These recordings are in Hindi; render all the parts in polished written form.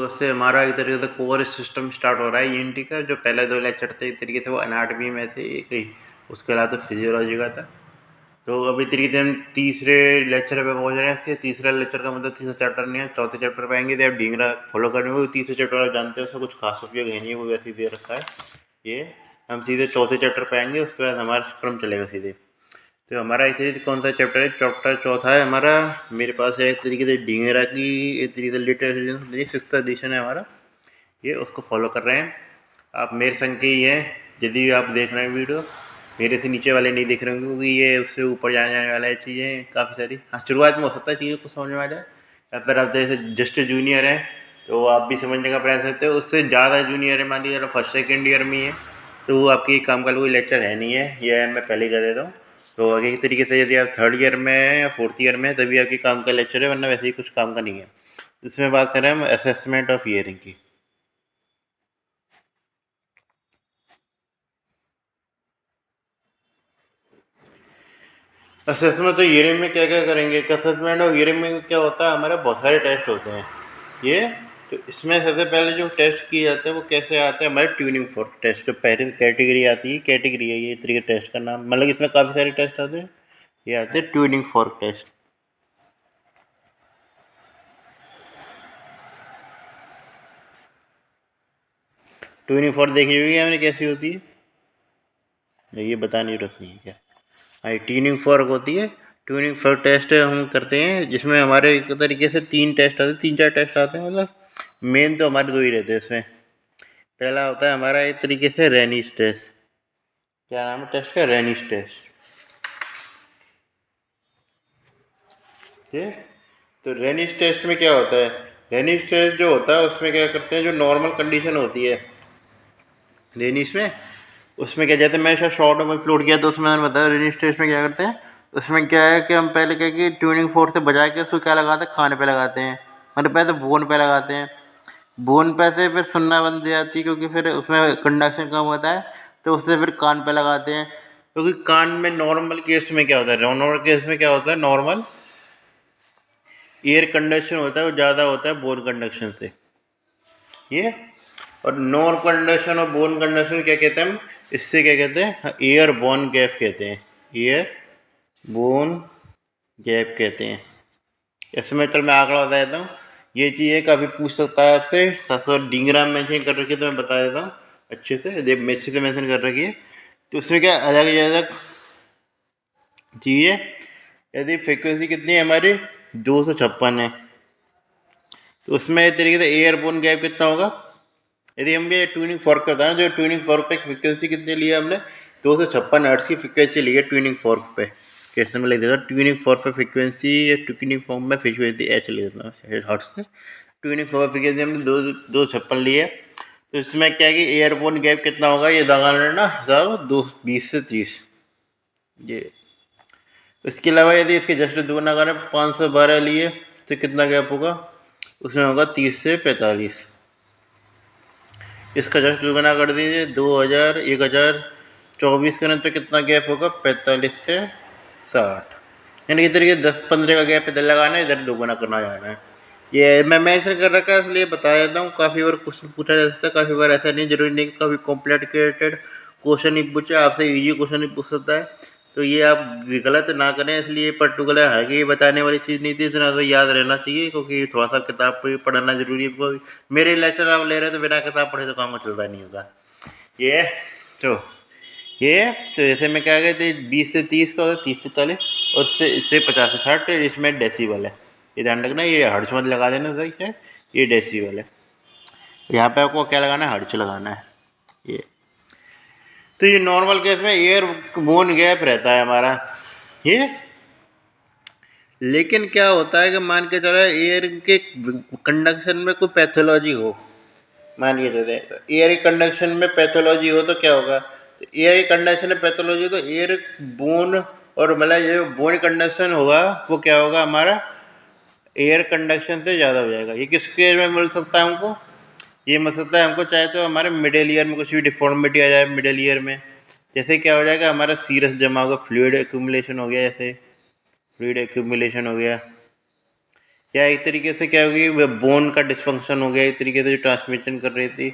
उससे हमारा एक तरीके से कोर सिस्टम स्टार्ट हो रहा है ईएनटी का। जो पहले 2 लेक्चर थे एक तरीके से वो एनाटॉमी में थे, एक उसके अलावा तो फिजियोलॉजी का था। तो अभी तरीके से हम तीसरे लेक्चर पे पहुंच रहे हैं। इसके तीसरा लेक्चर का मतलब तीसरा चैप्टर नहीं है, चौथे चैप्टर पे आएंगे। तो आप ढींगरा फॉलो करने को तीसरे चैप्टर आप जानते हो, उसका कुछ खास उपयोग है नहीं, वो वैसे ही दे रखा है। ये हम सीधे चौथे चैप्टर पे आएंगे, उसके बाद हमारा क्रम चलेगा सीधे। तो हमारा एक तरीके से कौन सा चैप्टर है? चैप्टर चौथा है हमारा। मेरे पास है एक तरीके से ढींगरा की एक तरीके से लिटरेचर 6th एडिशन है हमारा, ये उसको फॉलो कर रहे हैं। आप मेरे संग के ही हैं यदि आप देख रहे हैं वीडियो, मेरे से नीचे वाले नहीं दिख रहे होंगे क्योंकि ये उससे ऊपर जाने वाला है चीज़ें काफ़ी सारी। हाँ, शुरुआत में हो सकता है चीज़ों को समझ में आ जाए, या फिर आप जैसे जस्ट जूनियर हैं तो आप भी समझने का प्रयास करते हो। उससे ज़्यादा जूनियर है, मान लीजिए चलो फर्स्ट सेकेंड ईयर में ही है, तो वो आपकी काम का कोई लेक्चर है नहीं है, ये मैं पहले ही कर देता हूँ। तो आगे एक तरीके से यदि आप 3rd ईयर में या 4th ईयर में तभी आपकी काम का लेक्चर है, वरना वैसे ही कुछ काम का नहीं है। इसमें बात करें हम असेसमेंट ऑफ ईयरिंग की। असेसमेंट तो ईयरिंग में क्या क्या करेंगे? असेसमेंट ऑफ ईयरिंग में क्या होता है, हमारे बहुत सारे टेस्ट होते हैं ये। तो इसमें सबसे पहले जो टेस्ट किए जाते हैं वो कैसे आते हैं? हमारे ट्यूनिंग फोर्क टेस्ट। जो पहली कैटेगरी आती है, कैटेगरी है ये तरीके टेस्ट का नाम, मतलब इसमें काफ़ी सारे टेस्ट आते हैं। ये आते हैं tuning fork test. Tuning fork देखी हुई है हमने कैसी होती है, ये बताने की जरूरत नहीं है क्या? हाँ, ट्यूनिंग फोर्क होती है। ट्यूनिंग फोर्क टेस्ट हम करते हैं जिसमें हमारे एक तरीके से 3 टेस्ट आते हैं, 3-4 टेस्ट आते हैं, मतलब मेन तो हमारे 2 ही रहते हैं इसमें। पहला होता है हमारा एक तरीके से रेनिस टेस्ट। क्या नाम है टेस्ट का? रेनिस टेस्ट। ठीक है, तो रेनिस टेस्ट में क्या होता है? रेनिस टेस्ट जो होता है उसमें क्या करते हैं, जो नॉर्मल कंडीशन होती है रेनिस में, उसमें क्या, जैसे मैं शॉर्ट में अपलोड किया तो उसमें मैंने बताया रेनिस टेस्ट में क्या करते हैं। उसमें क्या है कि हम पहले क्या कि ट्यूनिंग फोर्क से बजा के उसको क्या लगाते हैं, खाने पे लगाते हैं, मतलब पहले बोन पे लगाते हैं। बोन पे से फिर सुनना बंद हो जाती है क्योंकि फिर उसमें कंडक्शन कम होता है, तो उससे फिर कान पे लगाते हैं। क्योंकि कान में नॉर्मल केस में क्या होता है, नॉर्मल केस में क्या होता है, नॉर्मल एयर कंडक्शन होता है वो ज़्यादा होता है बोन कंडक्शन से ये। और नॉन कंडक्शन और बोन कंडक्शन क्या कहते हैं हम? इससे क्या कहते हैं? एयर बोन गैप कहते हैं, एयर बोन गैप कहते हैं। इसमें चल मैं आंकड़ा बता देता हूँ। ये चीज़ है, काफ़ी पूछ सकता है आपसे, खासकर डिंगराम मेंशन कर रखी है तो मैं बता देता हूँ अच्छे से, जब मेसी से मेंशन कर रखी है। तो उसमें क्या अलग अलग चीज़ है। यदि फ्रिक्वेंसी कितनी है हमारी, 256 है, तो उसमें एक तरीके से एयरबोन गैप कितना होगा? यदि हम ये ट्यूनिंग फॉर्क करते हैं, जो ट्यूनिंग फॉर्क पे फ्रिक्वेंसी कितनी ली है हमने, 256 हर्ट्ज की फ्रिक्वेंसी ली है ट्यूनिंग फॉर्क पे। कैसे में लिख देता हूँ, ट्यूनिंग फॉर्क पे फ्रिक्वेंसी या ट्यूनिंग फॉर्क में फ्रिक्वेंसी एच लिख देता हूँ हर्ट्ज से। ट्यूनिंग फॉर्क फ्रिक्वेंसी हमने 256 ली है। तो इसमें क्या है कि एयरबोन गैप कितना होगा, ये लगा लेना हिसाब, 20 से 30 ये। इसके अलावा यदि इसके जस्ट दोगुना करें, 512 लिए तो कितना गैप होगा? उसमें होगा 30 से 45। इसका जस्ट दुगना कर दीजिए, 1024 करें तो कितना गैप होगा? 45 से 60। यानी इधर ये 10-15 का गैप इधर लगाना है, इधर दोगुना करना जाना है। ये मैं मेंशन कर रखा है इसलिए बता देता हूँ। काफ़ी बार क्वेश्चन पूछा जा सकता है, काफ़ी बार ऐसा नहीं, जरूरी नहीं कि काफ़ी कॉम्प्लिकेटेड क्वेश्चन ही पूछे, आपसे ईजी क्वेश्चन ही पूछ सकता है। तो ये आप गलत ना करें, इसलिए पर्टिकुलर है कि ये बताने वाली चीज़ नहीं थी, इतना तो याद रहना चाहिए क्योंकि थोड़ा सा किताब पर पढ़ना जरूरी है। मेरे लेक्चर आप ले रहे हैं तो बिना किताब पढ़े तो काम चलता नहीं होगा ये। तो ये तो जैसे मैं क्या गए थे, 20 से 30 का होगा, 30 से 40, और इससे 50 से 60, इसमें डेसीबल है। ये ध्यान रखना, ये हर्ट्ज मत लगा देना, सही है, ये डेसीबल है। यहाँ पे आपको क्या लगाना है? हर्ट्ज लगाना है ये। तो ये नॉर्मल केस में एयर बोन गैप रहता है हमारा ये। लेकिन क्या होता है कि मान के चलो एयर के कंडक्शन में कोई पैथोलॉजी हो, मान के चले तो एयर कंडक्शन में पैथोलॉजी हो तो क्या होगा? तो एयर कंडक्शन में पैथोलॉजी तो एयर बोन, और मतलब ये बोन कंडक्शन होगा वो क्या होगा हमारा? एयर कंडक्शन से ज़्यादा हो जाएगा। ये किस केस में मिल सकता है हमको? ये मिल सकता है हमको चाहे तो हमारे मिडिल ईयर में कुछ भी डिफॉर्मिटी आ जाए मिडिल ईयर में। जैसे क्या हो जाएगा, हमारा सीरस जमा होगा, फ्लूइड एक्यूमुलेशन हो गया, जैसे फ्लूइड एक्यूमुलेशन हो गया, या एक तरीके से क्या होगी, बोन का डिस्फंक्शन हो गया, एक तरीके से जो ट्रांसमिशन कर रही थी,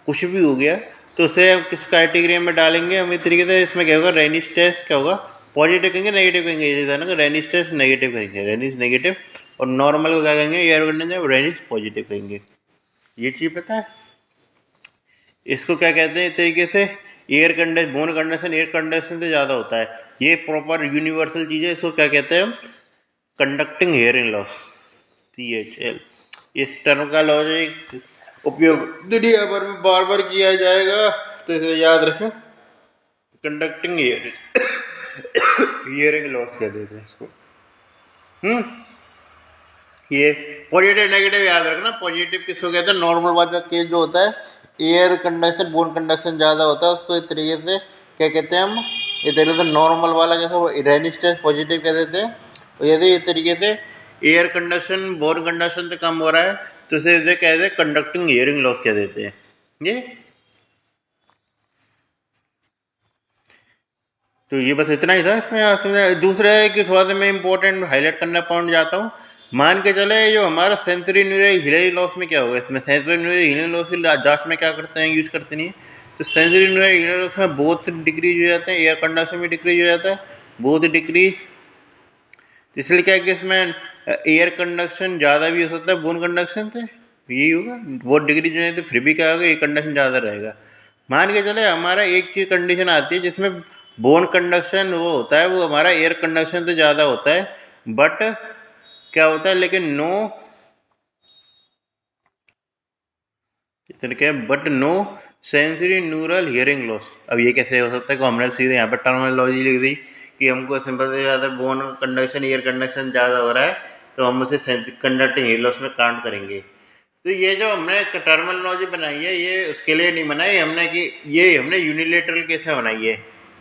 कुछ भी हो गया, तो उसे हम किस कैटेगरी में डालेंगे हम, इस तरीके से इसमें क्या होगा, रेनिश टेस्ट क्या होगा, पॉजिटिव कहेंगे नेगेटिव कहेंगे, ये था ना कि रेनिश टेस्ट नेगेटिव कहेंगे, रेनिश नेगेटिव, और नॉर्मल को क्या कहेंगे, एयर कंडीशन रेनिश पॉजिटिव कहेंगे। ये चीज़ पता है, इसको क्या कहते हैं, इस तरीके से air condition, bone condition air condition से ज़्यादा होता है, ये प्रॉपर यूनिवर्सल चीज़ है, इसको क्या कहते हैं हम, कंडक्टिंग हेयरिंग लॉस, CHL। इस टर्म का लॉजिक उपयोग दुनिया भर में बार बार किया जाएगा, तो इसे याद रखें, कंडक्टिंग हियरिंग लॉस कह देते हैं इसको। ये पॉजिटिव नेगेटिव याद रखना, पॉजिटिव किसको कहते हैं, नॉर्मल वाला केस जो होता है, एयर कंडक्शन बोन कंडक्शन ज़्यादा होता है, उसको इस तरीके से क्या कहते हैं हम, इस तरीके से नॉर्मल वाला कैसे रेनिश टेस्ट पॉजिटिव कह देते हैं, और यदि इस तरीके से एयर कंडक्शन बोन कंडक्शन से कम हो रहा है तो इसे कहते हैं कंडक्टिंग हियरिंग लॉस कह देते हैं। ये तो ये बस इतना ही था इसमें। दूसरा है कि थोड़ा सा मैं इंपॉर्टेंट हाईलाइट करना पॉइंट जाता हूँ, मान के चले जो हमारा सेंसरी न्यूरल हियरिंग लॉस में क्या होगा, इसमें सेंसरी न्यूरल हियरिंग लॉस की जांच में क्या करते हैं, यूज़ करते नहीं है, तो सेंसरी न्यूरल हियरिंग लॉस में बहुत डिक्रीज हो जाते हैं, एयर कंडक्शन में डिक्रीज हो जाता है, बहुत डिक्रीज, इसलिए क्या है कि इसमें एयर कंडक्शन ज़्यादा भी हो सकता है बोन कंडक्शन से, यही होगा, बहुत डिक्रीज हो जाए तो फिर भी क्या होगा, एयर कंडक्शन ज़्यादा रहेगा। मान के चले हमारा एक चीज़ कंडीशन आती है जिसमें बोन कंडक्शन वो होता है, वो हमारा एयर कंडक्शन से ज़्यादा होता है, बट क्या होता है, लेकिन नो क्या, but no sensory neural hearing loss. अब ये कैसे हो सकता है कि हमने सीधे यहाँ पर टर्मिनोलॉजी लिख दी कि हमको सिंपल से ज़्यादा बोन कंडक्शन एयर कंडक्शन ज़्यादा हो रहा है तो हम उसे कंडक्टिंग हियरिंग लॉस में काउंट करेंगे। तो ये जो हमने टर्मिनोलॉजी बनाई है ये उसके लिए नहीं बनाई हमने, कि ये हमने यूनिलेटरल केस में बनाई है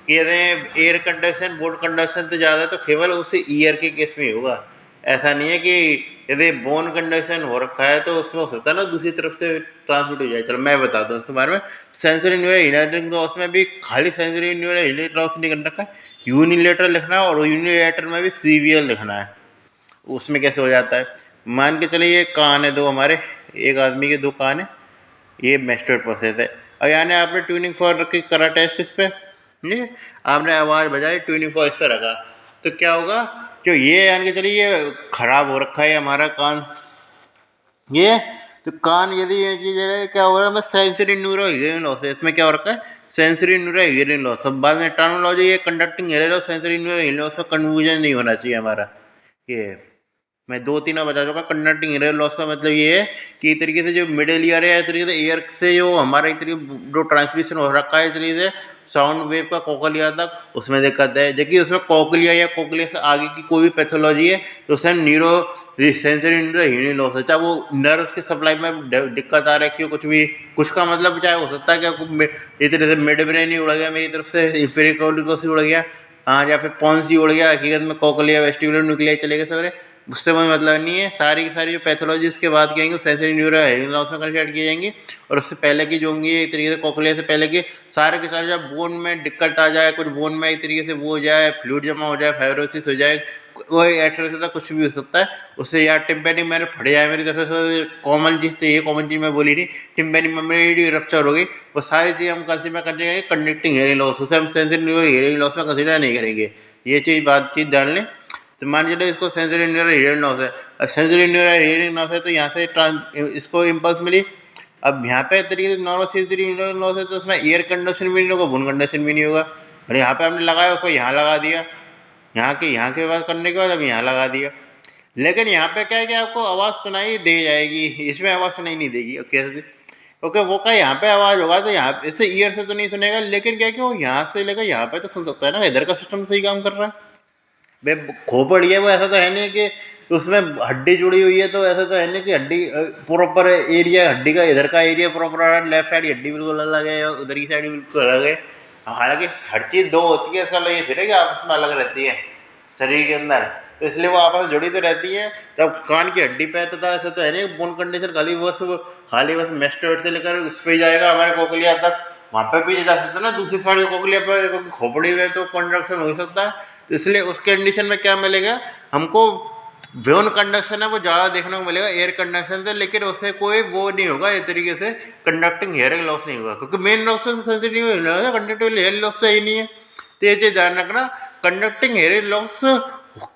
कि यदि एयर कंडक्शन बोन कंडक्शन से ज़्यादा है तो केवल उसे ईयर के केस में होगा। ऐसा नहीं है कि यदि बोन कंडक्शन हो रखा है तो उसमें हो सकता है ना दूसरी तरफ से ट्रांसमिट हो जाए। चलो मैं बताता हूँ उसके बारे में। सेंसरी न्यूरल हियरिंग लॉस में भी खाली सेंसरी न्यूरल हियरिंग लॉस नहीं कर रखा है, यूनिलेटरल लिखना है, और यूनिलेटरल में भी सीवियर लिखना है। उसमें कैसे हो जाता है, मान के चलिए ये कान है दो हमारे, एक आदमी के दो कान है, ये मैस्टर्ड प्रोसेस है। और यानी आपने ट्यूनिंग फॉर रखी करा टेस्ट इस पर, ये आपने आवाज़ बजाई ट्यूनिंग फॉर इस पर रखा, तो क्या होगा, जो ये यानी कि चलिए ये खराब हो रखा है हमारा कान, ये तो कान यदि ये चीज़ है क्या हो रहा है, बस सेंसरी न्यूरल हियरिंग लॉस है, इसमें क्या हो रखा है, सेंसरी न्यूरल हियरिंग लॉस। अब बाद में टर्मिनोलॉजी ये conducting hearing loss sensory neural hearing loss में कन्फ्यूजन नहीं होना चाहिए हमारा। ये मैं दो तीन बता दूँगा। कंडक्टिंग एयर लॉस का मतलब ये है कि एक तरीके से जो मिडिल ईयर है, इस तरीके से एयर से जो हमारा एक तरीके जो ट्रांसमिशन हो रखा है इस तरीके से साउंड वेव का कोक्लिया तक, उसमें दिक्कत है। जबकि उसमें कोक्लिया या कोक्लिया से आगे की कोई भी पैथोलॉजी है तो उसमें neuro sensory neuro hearing loss है, चाहे वो नर्व्स की सप्लाई में दिक्कत आ रखी हो, कुछ भी, कुछ का मतलब चाहे हो सकता है कि इस तरह से मिड ब्रेन ही उड़ गया मेरी तरफ से, इंफेरिकोलिकोस ही उड़ गया, हाँ, या फिर पॉन्स ही उड़ गया, हकीकत में कोक्लिया वेस्टिबुलर न्यूक्लिया चले गए सवरे, उससे कोई मतलब नहीं है। सारी की सारी जो पैथोलॉजी उसके बाद की आएंगी वो सेंसरी न्यूरल हियरिंग लॉस में कंसिडर की जाएंगी, और उससे पहले की जो होंगी एक तरीके से कोक्लिया से पहले के सारे के सारे, जब बोन में दिक्कत आ जाए, कुछ बोन में एक तरीके से वो हो जाए, फ्लूइड जमा हो जाए, फाइब्रोसिस हो जाए, कोई एट्रोसिस कुछ भी हो सकता है, उससे यार टिम्पैनी मैंने फट जाए मेरी तरफ से, कॉमन चीज़ तो ये कॉमन चीज़ मैं बोली थी, टिम्पैनी मेमोरी रप्चर हो गई, वो सारी चीज़ हम कंसिडर करेंगे कंडक्टिंग हियरिंग लॉस, उसे हम सेंसरी न्यूरल हियरिंग लॉस में कंसिडर नहीं करेंगे। ये चीज़ बातचीत जान लें। तो मान चलिए इसको सेंसरी न्यूरल हियरिंग लॉस है, और सेंसरी न्यूरल हियरिंग लॉस है तो यहाँ से इसको इम्पल्स मिली। अब यहाँ पे तरीके से नॉर्मल सेंसरी न्यूरल लॉस है तो उसमें एयर कंडक्शन भी नहीं होगा, बोन कंडक्शन भी नहीं होगा, और यहाँ पे आपने लगाया उसको यहाँ लगा दिया, यहाँ के बाद करने के बाद अब यहाँ लगा दिया, लेकिन यहाँ पे क्या है कि आपको आवाज़ सुनाई दे जाएगी, इसमें आवाज़ सुनाई नहीं देगी। और कैसे, ओके वो का यहाँ पे आवाज़ होगा तो यहाँ इससे ईयर से तो नहीं सुनेगा, लेकिन क्या है कि वो यहाँ से लेकर यहाँ पे तो सुन सकता है ना, इधर का सिस्टम सही काम कर रहा है। भाई खोपड़ी है वो, ऐसा तो है नहीं कि उसमें हड्डी जुड़ी हुई है, तो ऐसा तो है नहीं कि हड्डी प्रॉपर एरिया, हड्डी का इधर का एरिया प्रॉपर, लेफ्ट साइड हड्डी बिल्कुल अलग है और उधर की साइड बिल्कुल अलग है। हालांकि हर चीज़ दो होती है, इसका ये थोड़ा कि आपस में अलग रहती है शरीर के अंदर, तो इसलिए वो आपस में जुड़ी तो रहती है। जब कान की हड्डी पे तो ऐसा तो है नहीं बोन कंडीशन खाली बस मेस्टोइड से लेकर उस पर ही जाएगा हमारे कोकलिया तक, वहाँ पे भी जा सकता है ना दूसरी साइड कोकलिया पर, क्योंकि खोपड़ी में तो कंडक्शन हो ही सकता है। तो इसलिए उस कंडीशन में क्या मिलेगा हमको, वेन कंडक्शन है वो ज़्यादा देखने को मिलेगा एयर कंडक्शन से, लेकिन उससे कोई वो नहीं होगा इस तरीके से कंडक्टिंग हेयरिंग लॉस नहीं होगा, क्योंकि मेन लॉस तो सेंसिटिव कंडक्टिव हेयरिंग लॉस तो ही नहीं है। तो ये चीज़ ध्यान रखना, कंडक्टिंग हेयरिंग लॉस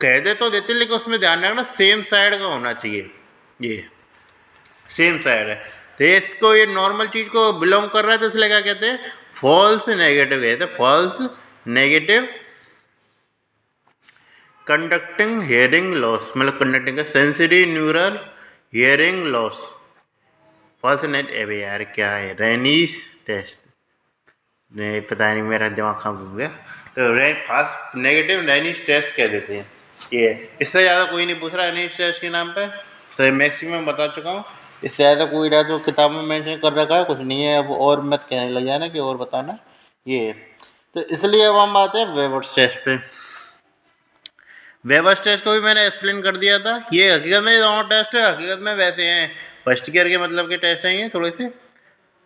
कह दे तो देते, लेकिन उसमें ध्यान रखना सेम साइड का होना चाहिए, ये सेम साइड है। तो इसको ये नॉर्मल चीज़ को बिलोंग कर रहा है, तो इसलिए क्या कहते हैं फॉल्स नेगेटिव कहते हैं, false negative conducting hearing loss, मतलब कंडक्टिंग का sensitive neural hearing loss. False net अबे यार क्या है रेनिस टेस्ट, नहीं पता नहीं मेरा दिमाग कहाँ घूम गया। तो फास्ट नेगेटिव रेनिस टेस्ट कह देते हैं ये, इससे ज़्यादा कोई नहीं पूछ रहा रेनिस टेस्ट के नाम पे, तो मैक्सिमम बता चुका हूँ। इससे ज़्यादा कोई रहा तो किताब में मेंशन कर रखा है, कुछ नहीं है, अब और मत कहने लग जाना कि और बताना ये। तो इसलिए अब हम आते हैं वेवर्स टेस्ट पे। वेवर्स टेस्ट को भी मैंने एक्सप्लेन कर दिया था, ये हकीकत में दोनों टेस्ट है, हकीकत में वैसे हैं फर्स्ट ईयर के मतलब के टेस्ट हैं ये थोड़े से।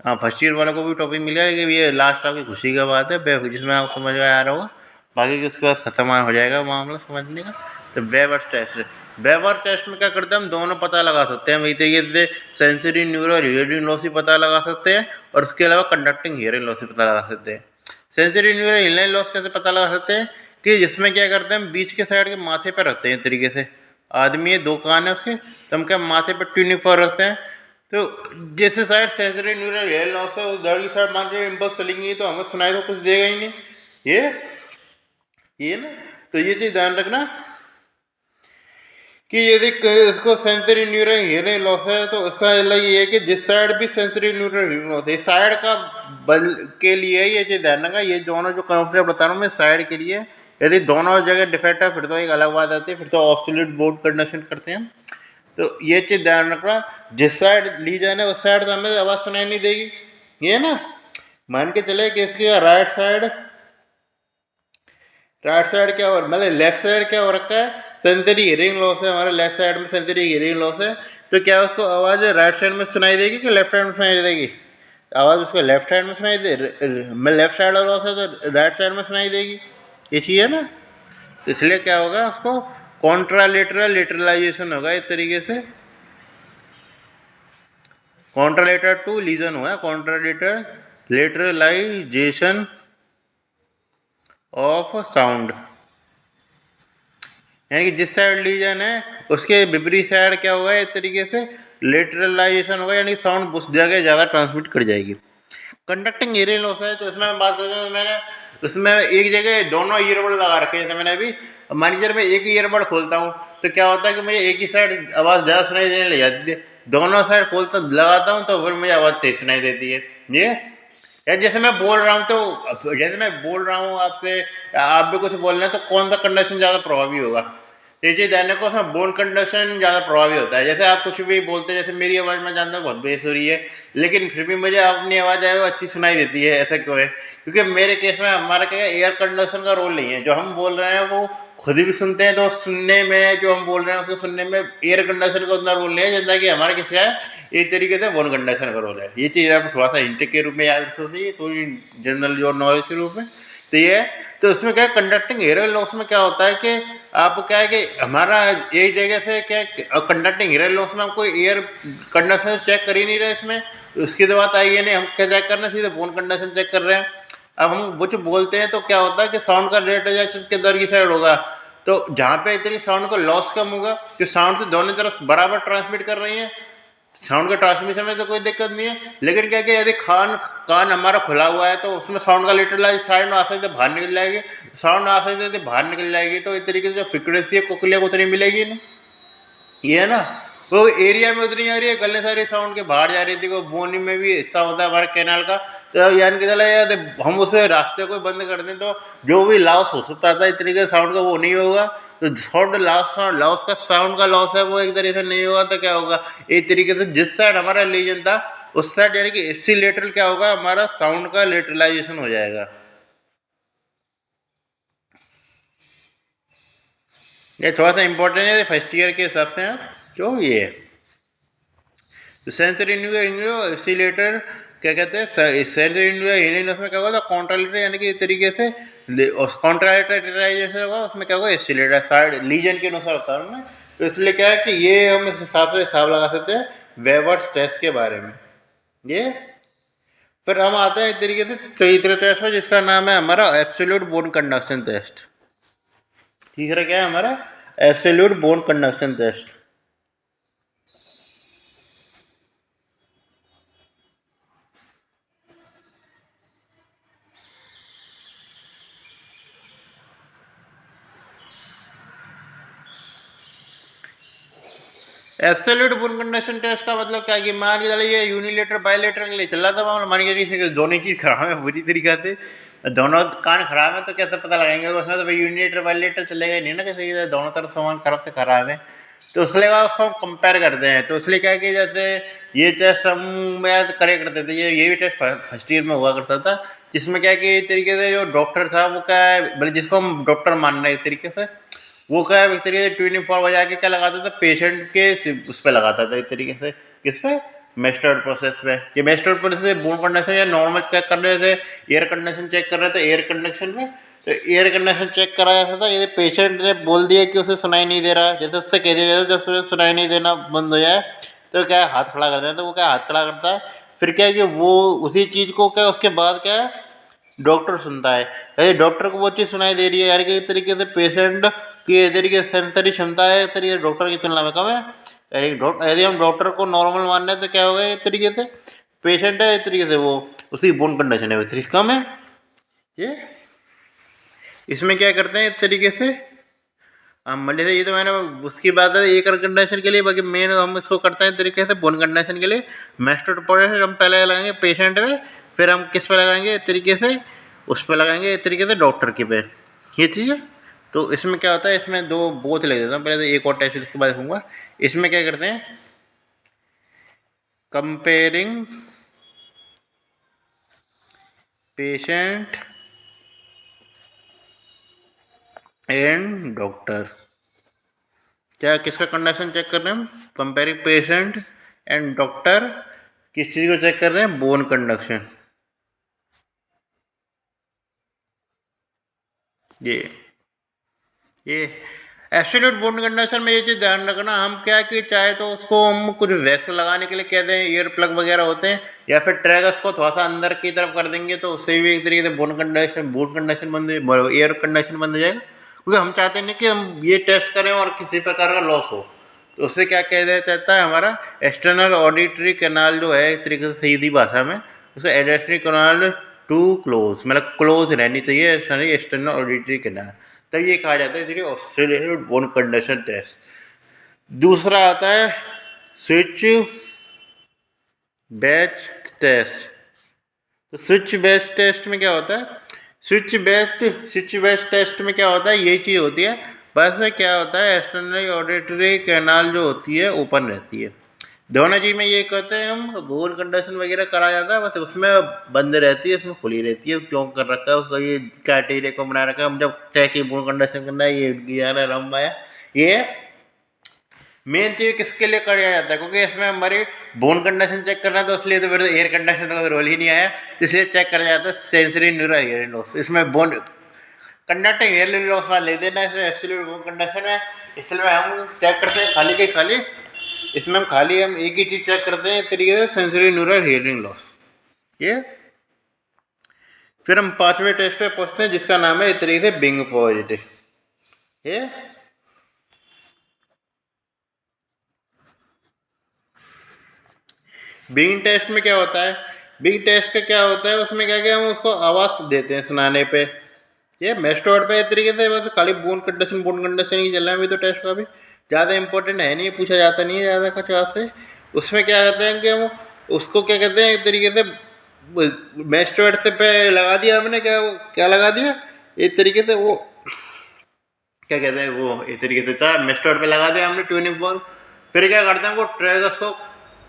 हाँ फर्स्ट ईयर वालों को भी टॉपिक मिल गया, लेकिन ये लास्ट आपकी खुशी का बात है जिसमें आप समझ में आ रहा होगा, बाकी के उसके बाद ख़त्म हो जाएगा मामला समझने का। तो वेवर्स टेस्ट, वेवर्स टेस्ट में क्या करते हैं हम दोनों पता लगा सकते हैं वही तरीके से, सेंसरी न्यूरल हियरिंग लॉस भी पता लगा सकते हैं, और उसके अलावा कंडक्टिंग हियरिंग लॉस भी पता लगा सकते हैं। सेंसरी न्यूरल हियरिंग लॉस कैसे पता लगा सकते हैं कि जिसमें क्या करते हैं हम बीच के साइड के माथे पर रखते हैं तरीके से, आदमी है दो कान है उसके, तो हम क्या माथे पर ट्यूनिंग पर रखते हैं, तो जैसे side sensory neural hair loss है उस दर की साइड मान लीजिए इम्पल्स चलेंगी तो हमें सुनाई तो कुछ देगा ही नहीं, ये ना। तो ये चीज़ ध्यान रखना कि यदि इसको सेंसरी न्यूरल हियरिंग लॉस है तो उसका मतलब ये है कि जिस साइड भी सेंसरी न्यूरल हियरिंग लॉस है साइड का बल के लिए ये चीज़ ध्यान रखना, ये दोनों जो कॉन्सेप्ट बता रहा हूँ मैं साइड के लिए, यदि दोनों जगह डिफेक्ट है फिर तो एक अलग बात आती है, फिर तो ऑब्सोल्यूट बोर्ड कंडक्शन करते हैं। तो ये चीज़ ध्यान रखना, जिस साइड लीजन है उस साइड तो हमें आवाज़ सुनाई नहीं देगी, ये ना। मान के चले कि इसकी राइट साइड क्या हो, मतलब लेफ्ट साइड क्या हो रखा है सेंसरी हियरिंग लॉस है, हमारे लेफ्ट साइड में सेंसरी हियरिंग लॉस है, तो क्या उसको आवाज़ राइट साइड में सुनाई देगी कि लेफ्ट साइड में सुनाई देगी, आवाज़ उसको लेफ्ट साइड में सुनाई दे, मैं लेफ्ट साइड लॉस है तो राइट साइड में सुनाई देगी, ये चीज़ है ना। तो इसलिए क्या होगा उसको कॉन्ट्रालेटरल लेटरलाइजेशन होगा इस तरीके से, कॉन्ट्रालेटर टू लीजन हुआ है, कॉन्ट्रालेटर लेटरलाइजेशन ऑफ साउंड, यानी कि जिस साइड लीजन है उसके विपरीत साइड क्या होगा इस तरीके से लेटरलाइजेशन होगा, यानी साउंड उस जगह ज़्यादा ट्रांसमिट कर जाएगी। कंडक्टिंग हियरिंग लॉस है तो इसमें बात कर रहा मैंने, उसमें एक जगह दोनों ईयरबड लगा रखे हैं, मैंने अभी मान लीजिए मैं एक ईयरबड खोलता हूँ तो क्या होता है कि मुझे एक ही साइड आवाज़ ज़्यादा सुनाई देने लग जाती है, दोनों साइड खोलता लगाता हूँ तो फिर मुझे आवाज़ तेज सुनाई देती है। ये या जैसे मैं बोल रहा हूँ तो जैसे मैं बोल रहा हूँ आपसे, आप भी कुछ बोल रहे हैं तो कौन सा कंडक्शन ज़्यादा प्रभावी होगा, ये चीज़ जानने को उसमें बोन कंडक्शन ज़्यादा प्रभावी होता है। जैसे आप कुछ भी बोलते हैं, जैसे मेरी आवाज़ मैं जानता हूँ बहुत बेस हो रही है, लेकिन फिर भी मुझे अपनी आवाज़ है वो अच्छी सुनाई देती है, ऐसा क्यों है, क्योंकि मेरे केस में हमारा क्या है एयर कंडक्शन का रोल नहीं है, जो हम बोल रहे हैं वो खुद भी सुनते हैं, तो सुनने में जो हम बोल रहे हैं उसको सुनने में एयर कंडक्शन का उतना रोल नहीं है जितना कि हमारे किसका है एक तरीके से बोन कंडक्शन का रोल है। ये चीज़ आप थोड़ा सा इंटेक के रूप में याद रख सकते हैं, थोड़ी जनरल जो नॉलेज के रूप में। तो ये तो उसमें क्या है कंडक्टिंग हेयरिंग लॉस में क्या होता है कि आप क्या है कि हमारा एक जगह से क्या कंडक्टिंग हेयरिंग लॉस में हमको एयर कंडक्शन चेक कर ही नहीं रहे, इसमें उसकी तो बात आई है नहीं, हम क्या चेक करना सीधे बोन कंडक्शन चेक कर रहे हैं। अब हम कुछ बोलते हैं तो क्या होता है कि साउंड का रेट के दर की साइड होगा, तो जहाँ पे इतनी साउंड का लॉस कम होगा, जो साउंड से दोनों तरफ बराबर ट्रांसमिट कर रही है, साउंड के ट्रांसमिशन में तो कोई दिक्कत नहीं है, लेकिन क्या कि यदि कान हमारा खुला हुआ है तो उसमें साउंड का लेटरलाइज साउंड आसानी से बाहर निकल जाएगी, साउंड आसानी से बाहर निकल जाएगी तो इस तरीके से जो फ्रिक्वेंसी है कोकलिया को उतनी मिलेगी नहीं, ये है ना। वो एरिया में उतनी आ रही है, गलने सारी साउंड के बाहर जा रही थी, वो बोनी में भी हिस्सा होता है हमारे कैनाल का, तो यानी कि चला यार हम उस रास्ते को बंद कर दें तो जो भी लॉस हो सकता था इस तरीके से साउंड का वो नहीं होगा, तो साउंड लॉस का साउंड का लॉस है वो एक तरीके से नहीं होगा, तो क्या होगा एक तरीके से जिस साइड हमारा लीजन था उस साइड यानी कि इससी लेटरल क्या होगा हमारा साउंड का लेटरलाइजेशन हो जाएगा। ये थोड़ा सा इंपॉर्टेंट है फर्स्ट ईयर के हिसाब से आप जो ये तो सेंसरी इंडिकेटर क्या कहते हैं सेंसरी इंडिकेटर में क्या होगा कॉन्ट्रालेटर यानी कि इस तरीके से कॉन्ट्रालेटराइजेशन होगा, उसमें क्या होगा एस्टिलेटर साइड लीजन के अनुसार होता है ना, तो इसलिए क्या है कि ये हम इस हिसाब से हिसाब लगा सकते हैं वेवर्स टेस्ट के बारे में। ये फिर हम आते हैं एक तरीके से तीसरे टेस्ट में, जिसका नाम है हमारा एब्सोल्यूट बोन कंडक्शन टेस्ट। तीसरा क्या है हमारा? Absolute bone conduction test. Absolute bone conduction test का मतलब क्या है कि मान के चलिए ये यूनिलेटर बायलेटर के लिए चल रहा था मामला, मान के चलिए दोनों चीज़ खराब है बुरी तरीके से, दोनों कान खराब है, तो कैसे पता लगाएंगे उसमें? तो भाई यूनिलेटर बायलेटर चलेगा ही नहीं ना, कैसे दोनों तरफ सामान खराब से खराब है। तो उसके बाद उसको हम कंपेयर करते हैं। तो इसलिए क्या है कि जैसे ये टेस्ट हम याद करे करते थे, ये भी टेस्ट फर्स्ट ईयर में हुआ करता था, जिसमें क्या है कि एक तरीके से जो डॉक्टर था वो क्या है, मतलब जिसको हम डॉक्टर मान रहे हैं एक तरीके से, वो क्या है एक तरीके से 24 बजा के क्या लगाता था, पेशेंट के उस पर लगाता था एक तरीके से। किस पे? मेस्टर्ड प्रोसेस पे। ये मेस्टर्ड प्रोसेस बोन कंडक्शन या नॉर्मल चेक कर रहे थे, एयर कंडीशन चेक कर रहे थे एयर कंडक्शन में, तो एयर कंडीशन चेक करा जाता था। यदि पेशेंट ने बोल दिया कि उसे सुनाई नहीं दे रहा, जैसे उससे कह दिया जाता है जब उसे सुनाई नहीं देना बंद हो जाए, तो क्या है हाथ खड़ा कर देता है। तो वो क्या हाथ खड़ा करता है, फिर क्या है कि वो उसी चीज़ को क्या उसके बाद क्या है डॉक्टर सुनता है। यदि डॉक्टर को वो चीज़ सुनाई दे रही है, यार कि एक तरीके से पेशेंट की एक तरीके से सेंसरी क्षमता है एक तरीके से डॉक्टर की तुलना में कम है। यदि हम डॉक्टर को नॉर्मल मान रहे हैं तो क्या होगा, एक तरीके से पेशेंट है एक तरीके से वो उसकी बोन कंडीशन है तरीके कम है। ये इसमें क्या करते हैं एक तरीके से हम मल्टी से, ये तो मैंने उसकी बात है एक कंडीशन के लिए, बाकी मेन हम इसको करते हैं तरीके से बोन कंडीशन के लिए। मेस्टर्ड प्रोसेस हम पहले लगाएंगे पेशेंट में, फिर हम किस पे लगाएंगे एक तरीके से, उस पर लगाएंगे एक तरीके से डॉक्टर के पे। ये चीज़ है। तो इसमें क्या होता है, इसमें दो बोथ लिख देता हूँ पहले, तो एक और टेस्ट इसके बाद दूँगा। इसमें क्या करते हैं, कंपेयरिंग पेशेंट एंड डॉक्टर। क्या किसका कंडीशन चेक कर रहे हैं हम? Comparing patient and doctor. किस चीज़ को चेक कर रहे हैं? Bone conduction. ये एब्सोल्यूट बोन कंडक्शन में ये चीज़ ध्यान रखना, हम क्या कि चाहे तो उसको हम कुछ वैक्स लगाने के लिए कहते हैं, ईयर प्लग वगैरह होते हैं, या फिर ट्रैगस को थोड़ा सा अंदर की तरफ कर देंगे तो उससे भी एक तरीके से बोन कंडक्शन बंद, एयर कंडक्शन बंद हो जाएगा। क्योंकि हम चाहते नहीं कि हम ये टेस्ट करें और किसी प्रकार का लॉस हो। तो उससे क्या कह दिया जाता है, हमारा एक्सटर्नल ऑडिटरी कैनाल जो है एक तरीके से सीधी भाषा में, उसको एडेस्ट्री कैनाल टू क्लोज, मतलब क्लोज रहनी चाहिए एक्सटर्नल ऑडिटरी कैनाल, तब ये कहा जाता है इसलिए ऑस्ट्रेलियन बोन कंडक्शन टेस्ट। दूसरा आता है स्विच बैच टेस्ट। तो स्विच बैच टेस्ट में क्या होता है, स्विच बैच टेस्ट में क्या होता है, यही चीज़ होती है। बस क्या होता है, एक्सटर्नल ऑडिटरी कैनाल जो होती है ओपन रहती है। दोनों चीज़ में ये कहते हैं हम, बोन कंडक्शन वगैरह करा जाता है, बस उसमें बंद रहती है, इसमें खुली रहती है। क्यों कर रखा है उसका, ये कैटेरिया को बना रखा है, हम जब चाहे कि बोन कंडक्शन करना है, ये गियाना रमाया, ये मेन चीज़ किसके लिए कराया जाता है, क्योंकि इसमें हमारी बोन कंडक्शन चेक करना है, तो इसलिए तो फिर एयर कंडक्शन का रोल ही नहीं आया, इसलिए चेक करा जाता है सेंसरी न्यूरल हियरिंग लॉस। इसमें बोन कंडक्टिंग हियरिंग लॉस वाला ले देना, इसमें एब्सोल्यूट बोन कंडक्शन है, इसलिए हम चेक करते हैं खाली के खाली, इसमें हम एक ही चीज़ चेक करते हैं एक तरीके से, सेंसरी न्यूरल हियरिंग लॉस। ये फिर हम पांचवें टेस्ट पे पहुंचते हैं, जिसका नाम है एक तरीके से बिंग पॉजिटिव। ये बिंग टेस्ट में क्या होता है, बिंग टेस्ट का क्या होता है, उसमें क्या क्या हम उसको आवाज़ देते हैं सुनाने पे। ये मेस्टोड पे एक तरीके से बस खाली बोन कंडक्शन ही चल रहा है अभी तो, टेस्ट का भी ज़्यादा इंपॉर्टेंट है नहीं, पूछा जाता नहीं है ज़्यादा कुछ से। उसमें क्या कहते हैं कि हम उसको क्या कहते हैं एक तरीके से, मेस्टोड से पे लगा दिया हमने, क्या लगा दिया एक तरीके से, वो क्या कहते हैं, वो एक तरीके से था मेस्टोड पे लगा दिया हमने ट्यूनिंग फॉर्म। फिर क्या करते हैं, वो ट्रैगस को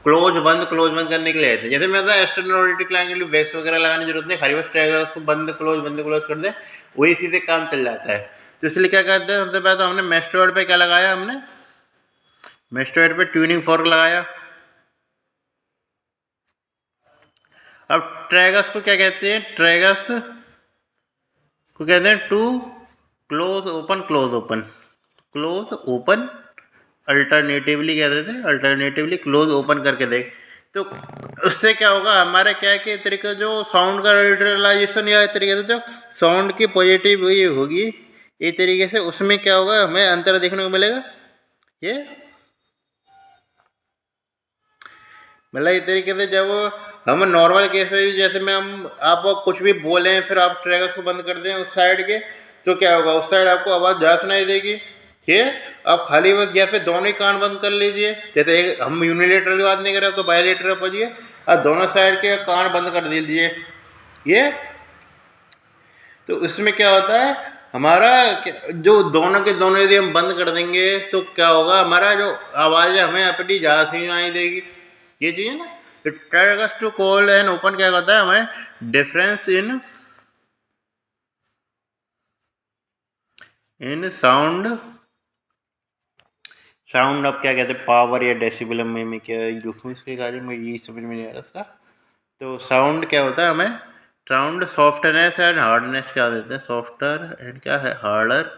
क्लोज बंद करने के लिए आए थे। जैसे मैं था एक्सटर्नल ऑडिटरी क्लाइंट के लिए वैक्स वगैरह लगाने की जरूरत नहीं, खाली बस ट्रैगस को बंद क्लोज कर दे, वही सीधे काम चल जाता है। तो इसलिए क्या कहते हैं, सबसे पहले तो हमने मेस्टोड पे क्या लगाया, हमने मेस्टोड पे ट्यूनिंग फॉर्क लगाया। अब ट्रैगस को क्या कहते हैं, ट्रैगस को कहते हैं to close open, close open alternatively क्या देते हैं, अल्टरनेटिवली क्लोज ओपन करके देख। तो उससे क्या होगा, हमारे क्या है कि तरीके जो साउंड का न्यूट्रलाइजेशन या तरीके से जो साउंड की पॉजिटिव ये होगी, एक तरीके से उसमें क्या होगा, हमें अंतर देखने को मिलेगा। ये मतलब इस तरीके से जब हम नॉर्मल केस में भी, जैसे में हम आप कुछ भी बोलें फिर आप ट्रैकर्स को बंद कर दें उस साइड के, तो क्या होगा, उस साइड आपको आवाज़ ज़्यादा सुनाई देगी। ठीक है, आप खाली वक्त या फिर दोनों ही कान बंद कर लीजिए, जैसे हम यूनिलेटरल की बात नहीं कर रहे तो बायलेटरल पहुँचिए, आप दोनों साइड के कान बंद कर दीजिए। ये तो इसमें क्या होता है, हमारा जो दोनों के दोनों यदि हम बंद कर देंगे तो क्या होगा, हमारा जो आवाज़ है हमें अपनी ज़्यादा सुनाई देगी। ये चीज़ है ना। तो try to call and open क्या होता है, हमें डिफरेंस इन साउंड, साउंड अब क्या कहते हैं, पावर या डेसिबल में क्या लिखूँ इसके कार्य में, ये समझ में नहीं आ रहा इसका। तो साउंड क्या होता है, हमें साउंड सॉफ्टनेस एंड हार्डनेस क्या देते हैं, सॉफ्टर एंड क्या है, हार्डर,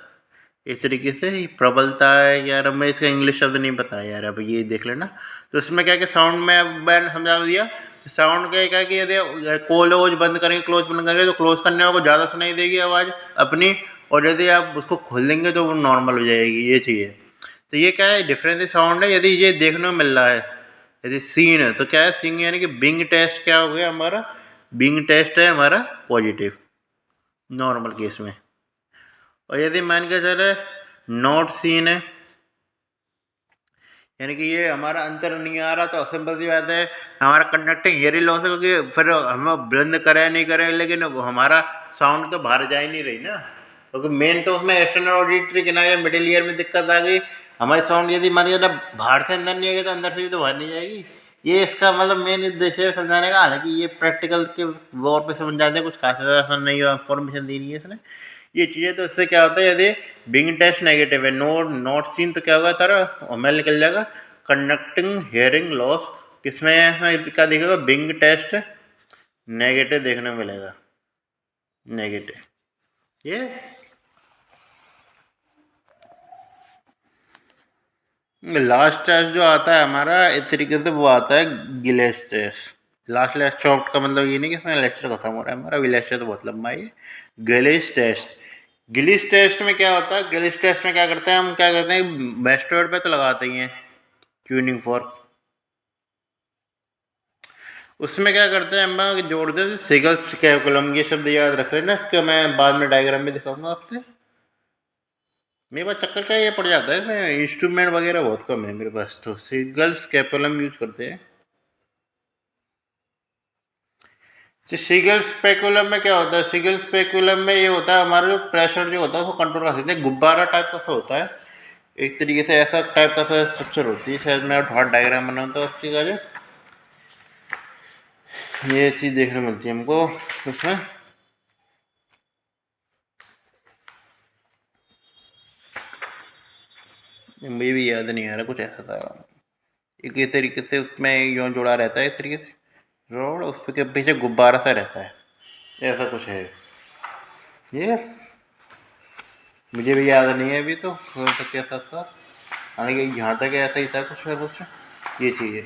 इस तरीके से ही प्रबलता है। यार अब मैं इसका इंग्लिश शब्द नहीं पता यार, अब ये देख लेना। तो इसमें क्या कि साउंड में मैंने समझा दिया, साउंड क्या है कि यदि क्लोज बंद करेंगे, क्लोज बंद करेंगे तो क्लोज करने वाले को ज़्यादा सुनाई देगी आवाज़ अपनी, और यदि आप उसको खोल देंगे तो वो नॉर्मल हो जाएगी। ये चीज़ है। तो ये क्या है, डिफरेंस साउंड है। यदि ये देखने को मिल रहा है, यदि सीन है तो क्या है, सीन यानी कि बिंग टेस्ट क्या हो गया हमारा, बिंग टेस्ट है हमारा पॉजिटिव नॉर्मल केस में। और यदि मान के चले नॉट सीन है, यानी कि ये हमारा अंतर नहीं आ रहा, तो सिंपल सी बात है हमारा कंडक्टिंग हियरिंग लॉस है, क्योंकि फिर हम ब्लेंड करें नहीं करें लेकिन हमारा साउंड तो बाहर जा ही नहीं रही ना, क्योंकि मेन तो उसमें एक्सटर्नल ऑडिटरी के ना, या मिडिल ईयर में दिक्कत आ गई, हमारी साउंड यदि मान लीजिए बाहर से अंदर नहीं आएगी तो अंदर से भी तो बाहर नहीं जाएगी। ये इसका मतलब मेन उद्देश्य है समझाने का। हालांकि ये प्रैक्टिकल के वॉर पे समझ जाते हैं, कुछ खास ज़्यादा नहीं इन्फॉर्मेशन दी नहीं है इसने ये चीज़ें। तो इससे क्या होता है, यदि बिंग टेस्ट नेगेटिव है, नॉट सीन, तो क्या होगा तारा मेल निकल जाएगा कंडक्टिंग हियरिंग लॉस। किसमें क्या दिखेगा, बिंग टेस्ट नेगेटिव देखने को मिलेगा, नेगेटिव। ये लास्ट टेस्ट जो आता है हमारा इस तरीके से वो आता है गिलेस टेस्ट। लास्ट लेक्चर चॉप्ट का मतलब ये नहीं कि इसमें लेक्चर खत्म हो रहा है हमारा, अभी लेक्चर तो बहुत लंबा है। गिलिस टेस्ट, गिलिस टेस्ट में क्या होता है, गिलिस टेस्ट में क्या करते हैं, हम क्या करते हैं वेस्टवर्ड पे तो लगाते ही हैं ट्यूनिंग फॉर्क, उसमें क्या करते हैं हम जोड़ते हैं सिगल्स कैलकुलम। ये शब्द याद रख लेना, इसका मैं बाद में डायग्राम में दिखाऊंगा आपसे। मेरे पास चक्कर का ये पड़ जाता है, इसमें इंस्ट्रूमेंट वगैरह बहुत कम है मेरे पास, तो सिगल्स कैलकुलम यूज करते हैं। सिगल स्पेकुलम में क्या होता है, सिगल स्पेकुलम में ये होता है हमारा जो प्रेशर जो होता है उसको कंट्रोल कर सकते हैं। गुब्बारा टाइप का सा होता है एक तरीके से, ऐसा टाइप का सा स्ट्रक्चर होती है। शायद मैं हार्ड डायग्राम बनाता हूँ उसकी का, जो ये चीज़ देखने मिलती है हमको उसमें। मुझे भी याद नहीं आ रहा, कुछ ऐसा था एक ये तरीके से उसमें यूँ जुड़ा रहता है एक तरीके से रोड, उसके पीछे गुब्बारा सा रहता है, ऐसा कुछ है ये। मुझे भी याद नहीं है अभी तो कैसा था, हालांकि यहाँ तक ऐसा ही था कुछ ना कुछ ये चीज़ है।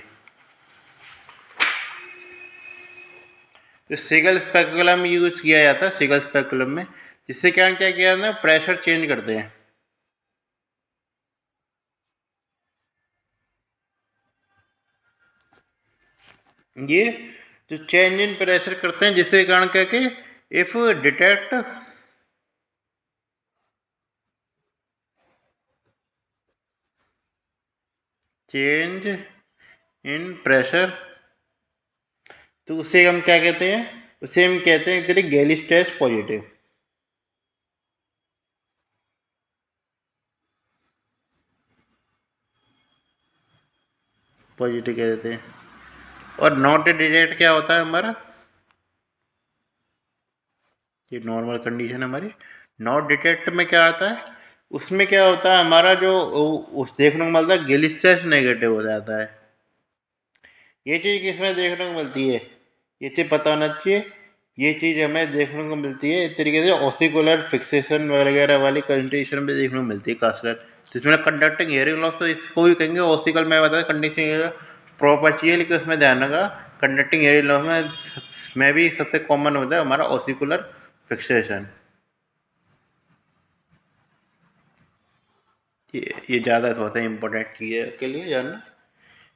तो सिगल स्पेकुलम यूज किया जाता है सिगल स्पेकुलम में, जिससे क्या क्या किया ना, प्रेशर चेंज करते हैं। ये जो चेंज इन प्रेशर करते हैं जिसके कारण क्या कि if detect change in pressure, तो उसे हम क्या कहते हैं, उसे हम कहते हैं तेरी गैलिस टेस्ट पॉजिटिव, पॉजिटिव कह देते हैं। और नॉट डिटेक्ट क्या होता है हमारा, ये नॉर्मल कंडीशन हमारी। नॉट डिटेक्ट में क्या आता है, उसमें क्या होता है हमारा जो उस देखने को मिलता है गैलिस टेस्ट नेगेटिव हो जाता है। ये चीज़ किसमें देखने को मिलती है, ये चीज़ पता होना चाहिए, ये चीज़ हमें देखने को मिलती है इस तरीके से ऑसिकुलर फिक्सेशन वगैरह वाली कंडीशन पे देखने को मिलती है खासकर। तो इसमें कंडक्टिंग हियरिंग लॉस तो इसको भी कहेंगे ऑसिकल में बता कंडीशन प्रॉपर चाहिए, लेकिन उसमें ध्यान रखा कंडक्टिंग हियरिंग लॉस में भी सबसे कॉमन होता है हमारा ऑसिकुलर फिक्सेशन। ये ज़्यादा होता है इम्पोर्टेंट चीज़ है के लिए जानना।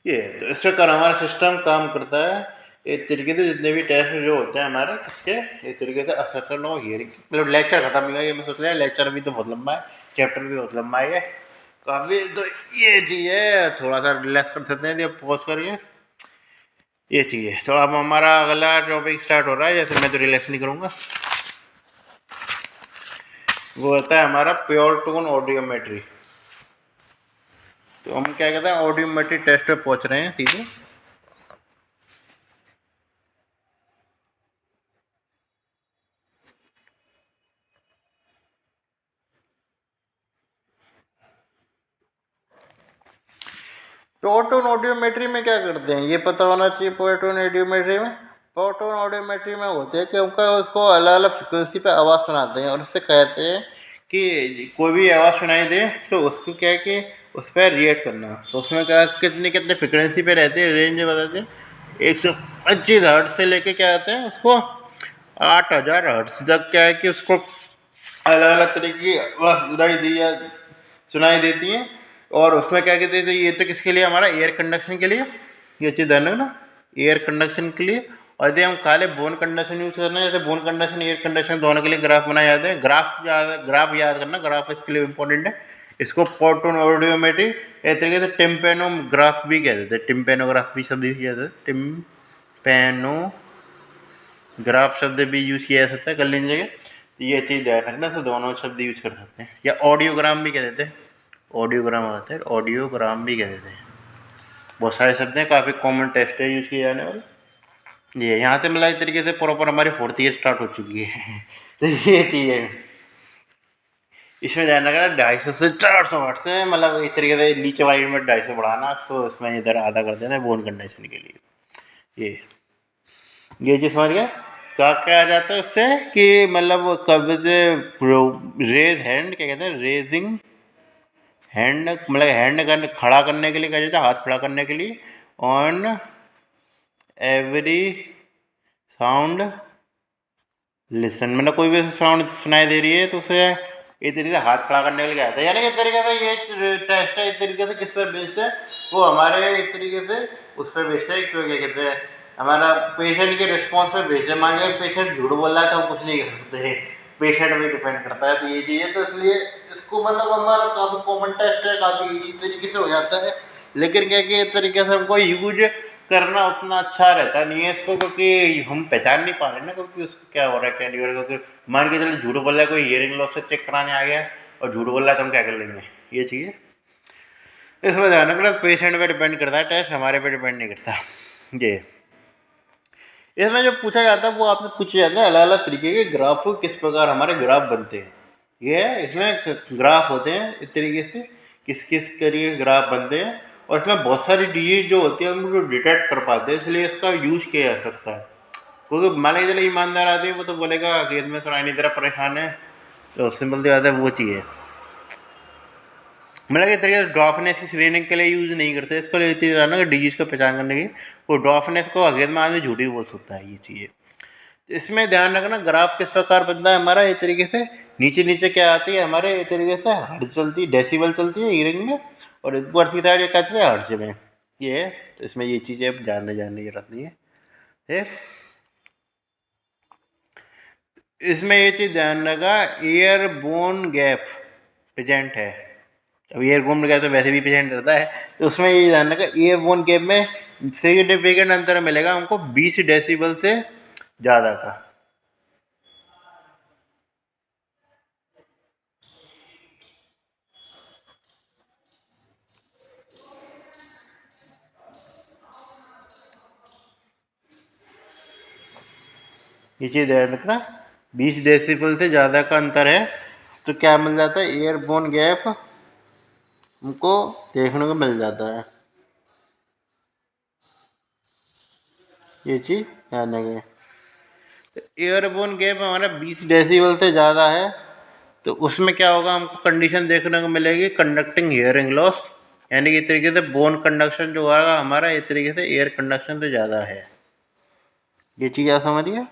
ये तो इस प्रकार हमारा सिस्टम काम करता है एक तरीके से। जितने भी टेस्ट जो होते हैं हमारे इसके एक तरीके से असरकल और हियरिंग मतलब लेक्चर खत्म नहीं हुआ, ये मैं सोच रहा लेक्चर भी तो बहुत लंबा है, चैप्टर भी बहुत लंबा है काफ़ी। तो ये चीज़ है, थोड़ा सा रिलैक्स कर सकते हैं जब पॉज करिए, ये चीज़ है। तो अब हमारा अगला टॉपिक स्टार्ट हो रहा है, जैसे मैं तो रिलैक्स नहीं करूँगा। वो होता है हमारा प्योर टोन ऑडियोमेट्री। तो हम क्या कहते हैं ऑडियोमेट्री टेस्ट पे पहुँच रहे हैं सीधे। प्योर ऑडियोमेट्री में क्या करते हैं ये पता होना चाहिए। प्योर ऑडियोमेट्री में में होते हैं कि उनका उसको अलग अलग फ्रिक्वेंसी पे आवाज़ सुनाते हैं और उससे कहते हैं कि कोई भी आवाज़ सुनाई दे तो उसको क्या है कि उस पर रिएक्ट करना। तो उसमें क्या कितने कितने फ्रिक्वेंसी पे रहते हैं, रेंज बताते हैं 125 हर्ट्ज से लेके क्या कहते हैं उसको 8000 हर्ट्ज तक क्या है कि उसको अलग अलग तरीके की आवाज़ सुनाई देती हैं। और उसमें क्या कहते थे ये तो किसके लिए हमारा एयर कंडक्शन के लिए, ये चीज़ ध्यान रखना एयर कंडक्शन के लिए। और यदि हम खाली बोन कंडक्शन यूज़ करना है, जैसे बोन कंडक्शन एयर कंडक्शन दोनों के लिए ग्राफ बनाए जाते हैं। ग्राफ याद करना, ग्राफ इसके लिए इंपॉर्टेंट है। इसको प्रोटोन ऑडियोमेट्री एक तरीके से टिम्पेनोग्राफ भी कह देते हैं, टिम्पेनोग्राफ भी शब्द यूज किया जाता है, टिम्पेनोग्राफ शब्द भी यूज़ किया जा सकता है कर लीजिएगा। ये चीज़ ध्यान रखना, तो दोनों शब्द यूज कर सकते हैं। या ऑडियोग्राम भी कह देते हैं, ऑडियोग्राम होता है, ऑडियोग्राम भी कह देते हैं। बहुत सारे शब्द हैं, काफ़ी कॉमन टेस्ट है यूज़ किए जाने वाले। ये यहाँ से मतलब इस तरीके से प्रॉपर हमारी 4th ईयर स्टार्ट हो चुकी है। तो ये चीज़ है, इसमें ध्यान रखना 250 से 400 वाट से मतलब इस तरीके से नीचे वाली में 250 बढ़ाना, उसको उसमें इधर आधा कर देना बोन कंडीशन के लिए। ये चीज़ समझ गए। क्या क्या आ जाता है उससे कि मतलब कब रेज हैंड क्या कहते हैं, रेजिंग हैंड मतलब हैंड करने खड़ा करने के लिए क्या जाता है, हाथ खड़ा करने के लिए। ऑन एवरी साउंड लिसन मतलब कोई भी साउंड सुनाई दे रही है तो उसे एक तरीके से हाथ खड़ा करने के लिए आता है। यानी कि एक तरीके से ये टेस्ट है एक तरीके से किस पर बेस्ड है, वो हमारे एक तरीके से उस पर बेस्ड है। क्यों क्या कहते हैं हमारा पेशेंट के रिस्पॉन्स पर बेस्ड है। मान लीजिए पेशेंट झूठ बोल रहा है तो हम कुछ नहीं कर सकते, पेशेंट पे डिपेंड करता है। तो ये चीज़ है, तो इसलिए इसको मतलब हमारा काफ़ी कॉमन टेस्ट है, काफ़ी ईजी तरीके से हो जाता है। लेकिन क्या कि इस तरीके से हमको यूज करना उतना अच्छा रहता नहीं है इसको, क्योंकि हम पहचान नहीं पा रहे ना क्योंकि उसको क्या हो रहा है क्या नहीं हो रहा है। क्योंकि मान के चलो झूठ बोल रहा है, कोई हियरिंग लॉस से चेक कराने आ गया और झूठ बोल रहा है तो हम क्या कर लेंगे। ये चीज़ इसमें ध्यान रखना, पेशेंट पे डिपेंड करता है टेस्ट, हमारे पे डिपेंड नहीं करता। ये इसमें जो पूछा जाता है वो आपसे पूछे जाते हैं अलग अलग तरीके के ग्राफ, किस प्रकार हमारे ग्राफ बनते हैं। ये है इसमें ग्राफ होते हैं इस तरीके से किस किस तरीके के ग्राफ बनते हैं। और इसमें बहुत सारी डिजीज जो होती है उनको डिटेक्ट कर पाते हैं, इसलिए इसका यूज किया जा सकता है। क्योंकि मान लीजिए चलो ईमानदार आदमी वो तो बोलेगा कि में सुनाई नहीं दे रहा परेशान है, तो सिंपल सी बात है वो चाहिए। मतलब एक तरीके से ड्रॉफनेस की स्क्रीनिंग के लिए यूज़ नहीं करते इसको, इतनी ज़्यादा डिजीज को पहचान करने की। वो ड्रॉफनेस को अगेन में आदमी झूठी बोल सकता है, ये चीज़ें। इसमें ध्यान रखना ग्राफ किस प्रकार बनता है हमारा एक तरीके से। नीचे नीचे क्या आती है हमारे एक तरीके से हर्ट्ज चलती है, डेसिबल चलती है हियरिंग में, और ऊपर की साइड क्या चलती है हर्ट्ज में। ये है, तो इसमें ये चीज़ें अब जानने की जरूरत नहीं है। इसमें ये चीज़ ध्यान रखा एयर बोन गैप प्रेजेंट है। अब एयर बोन गैप तो वैसे भी प्रेजेंट रहता है, तो उसमें ये ध्यान रखा एयर बोन गैप में सिग्निफिकेंट अंतर मिलेगा हमको 20 डेसिबल से ज़्यादा का। ये चीज़ ध्यान रखना 20 डेसिबल से ज़्यादा का अंतर है तो क्या मिल जाता है एयरबोन गैप हमको देखने को मिल जाता है। ये चीज़ ध्यान रखें। एयरबोर्न गैप हमारा 20 डेसिबल से ज़्यादा है, तो उसमें क्या होगा, हमको कंडीशन देखने को मिलेगी कंडक्टिंग हियरिंग लॉस, यानी कि इस तरीके से बोन कंडक्शन जो होगा हमारा इस तरीके से एयर कंडक्शन से ज़्यादा है। ये चीज़ आप समझिए।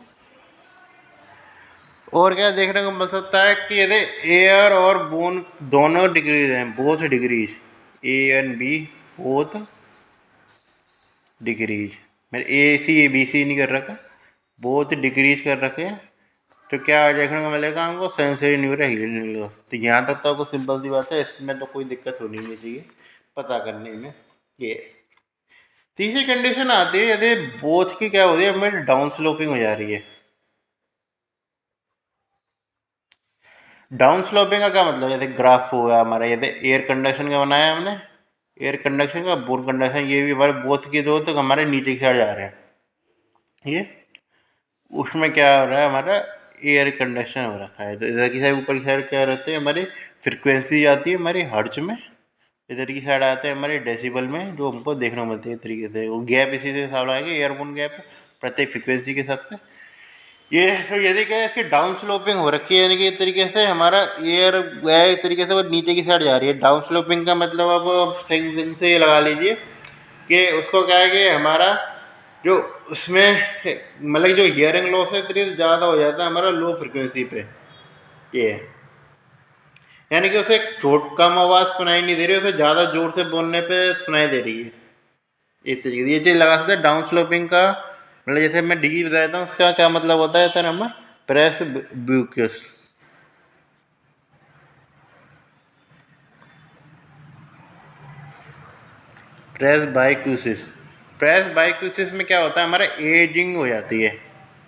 और क्या देखने को मिल सकता है कि यदि एयर और बोन दोनों डिग्रीज हैं, both degrees, A and B both degrees, मैंने A C A B C नहीं कर रखा, बोथ डिग्रीज कर रखे हैं, तो क्या देखने को मिलेगा हमको, सेंसरी न्यूरल हीलिंग लॉस। तो यहाँ तक तो आपको सिंपल सी बात है, इसमें तो कोई दिक्कत होनी नहीं चाहिए पता करने में। ये तीसरी कंडीशन आती है यदि बोथ की क्या हो रही है, हमें डाउन स्लोपिंग हो जा रही है। डाउन स्लोपिंग का क्या मतलब, जैसे ग्राफ हुआ हमारा, यदि एयर कंडक्शन का बनाया हमने, एयर कंडक्शन का बोन कंडक्शन, ये भी हमारे बोथ की दो तो हमारे नीचे की साइड जा रहे हैं, ये उसमें क्या हो रहा है, हमारा एयर कंडक्शन हो रखा है। तो इधर की साइड, ऊपर की साइड क्या रहते हैं, हमारी फ्रिक्वेंसी आती है हमारी हर्ट्ज में, इधर की साइड आते हैं हमारे डेसिबल में, जो हमको देखने को मिलती है तरीके से। वो गैप इसी से हिसाब आएगा, एयरबोन गैप प्रत्येक फ्रिक्वेंसी के हिसाब से। ये तो यदि क्या है, इसकी डाउन स्लोपिंग हो रखी है, यानी कि इस तरीके से हमारा एयर है एक तरीके से वो नीचे की साइड जा रही है। डाउन स्लोपिंग का मतलब आप सही से ये लगा लीजिए कि उसको क्या है कि हमारा जो उसमें मतलब जो हियरिंग लॉस है तरीके से ज़्यादा हो जाता है हमारा लो फ्रिक्वेंसी पे, ये है। यानी कि उसे छोट कम आवाज़ सुनाई नहीं दे रही, उसे ज़्यादा ज़ोर से बोलने पे सुनाई दे रही है। इस तरीके से ये चीज़ लगा सकते हैं डाउन स्लोपिंग का। मतलब जैसे मैं डिग्री बताया था, उसका क्या मतलब होता है सर, हमें प्रेस ब्यूकस, प्रेस बाइक्यूसिस। प्रेस बाइक्यूसिस में क्या होता है, हमारा एजिंग हो जाती है।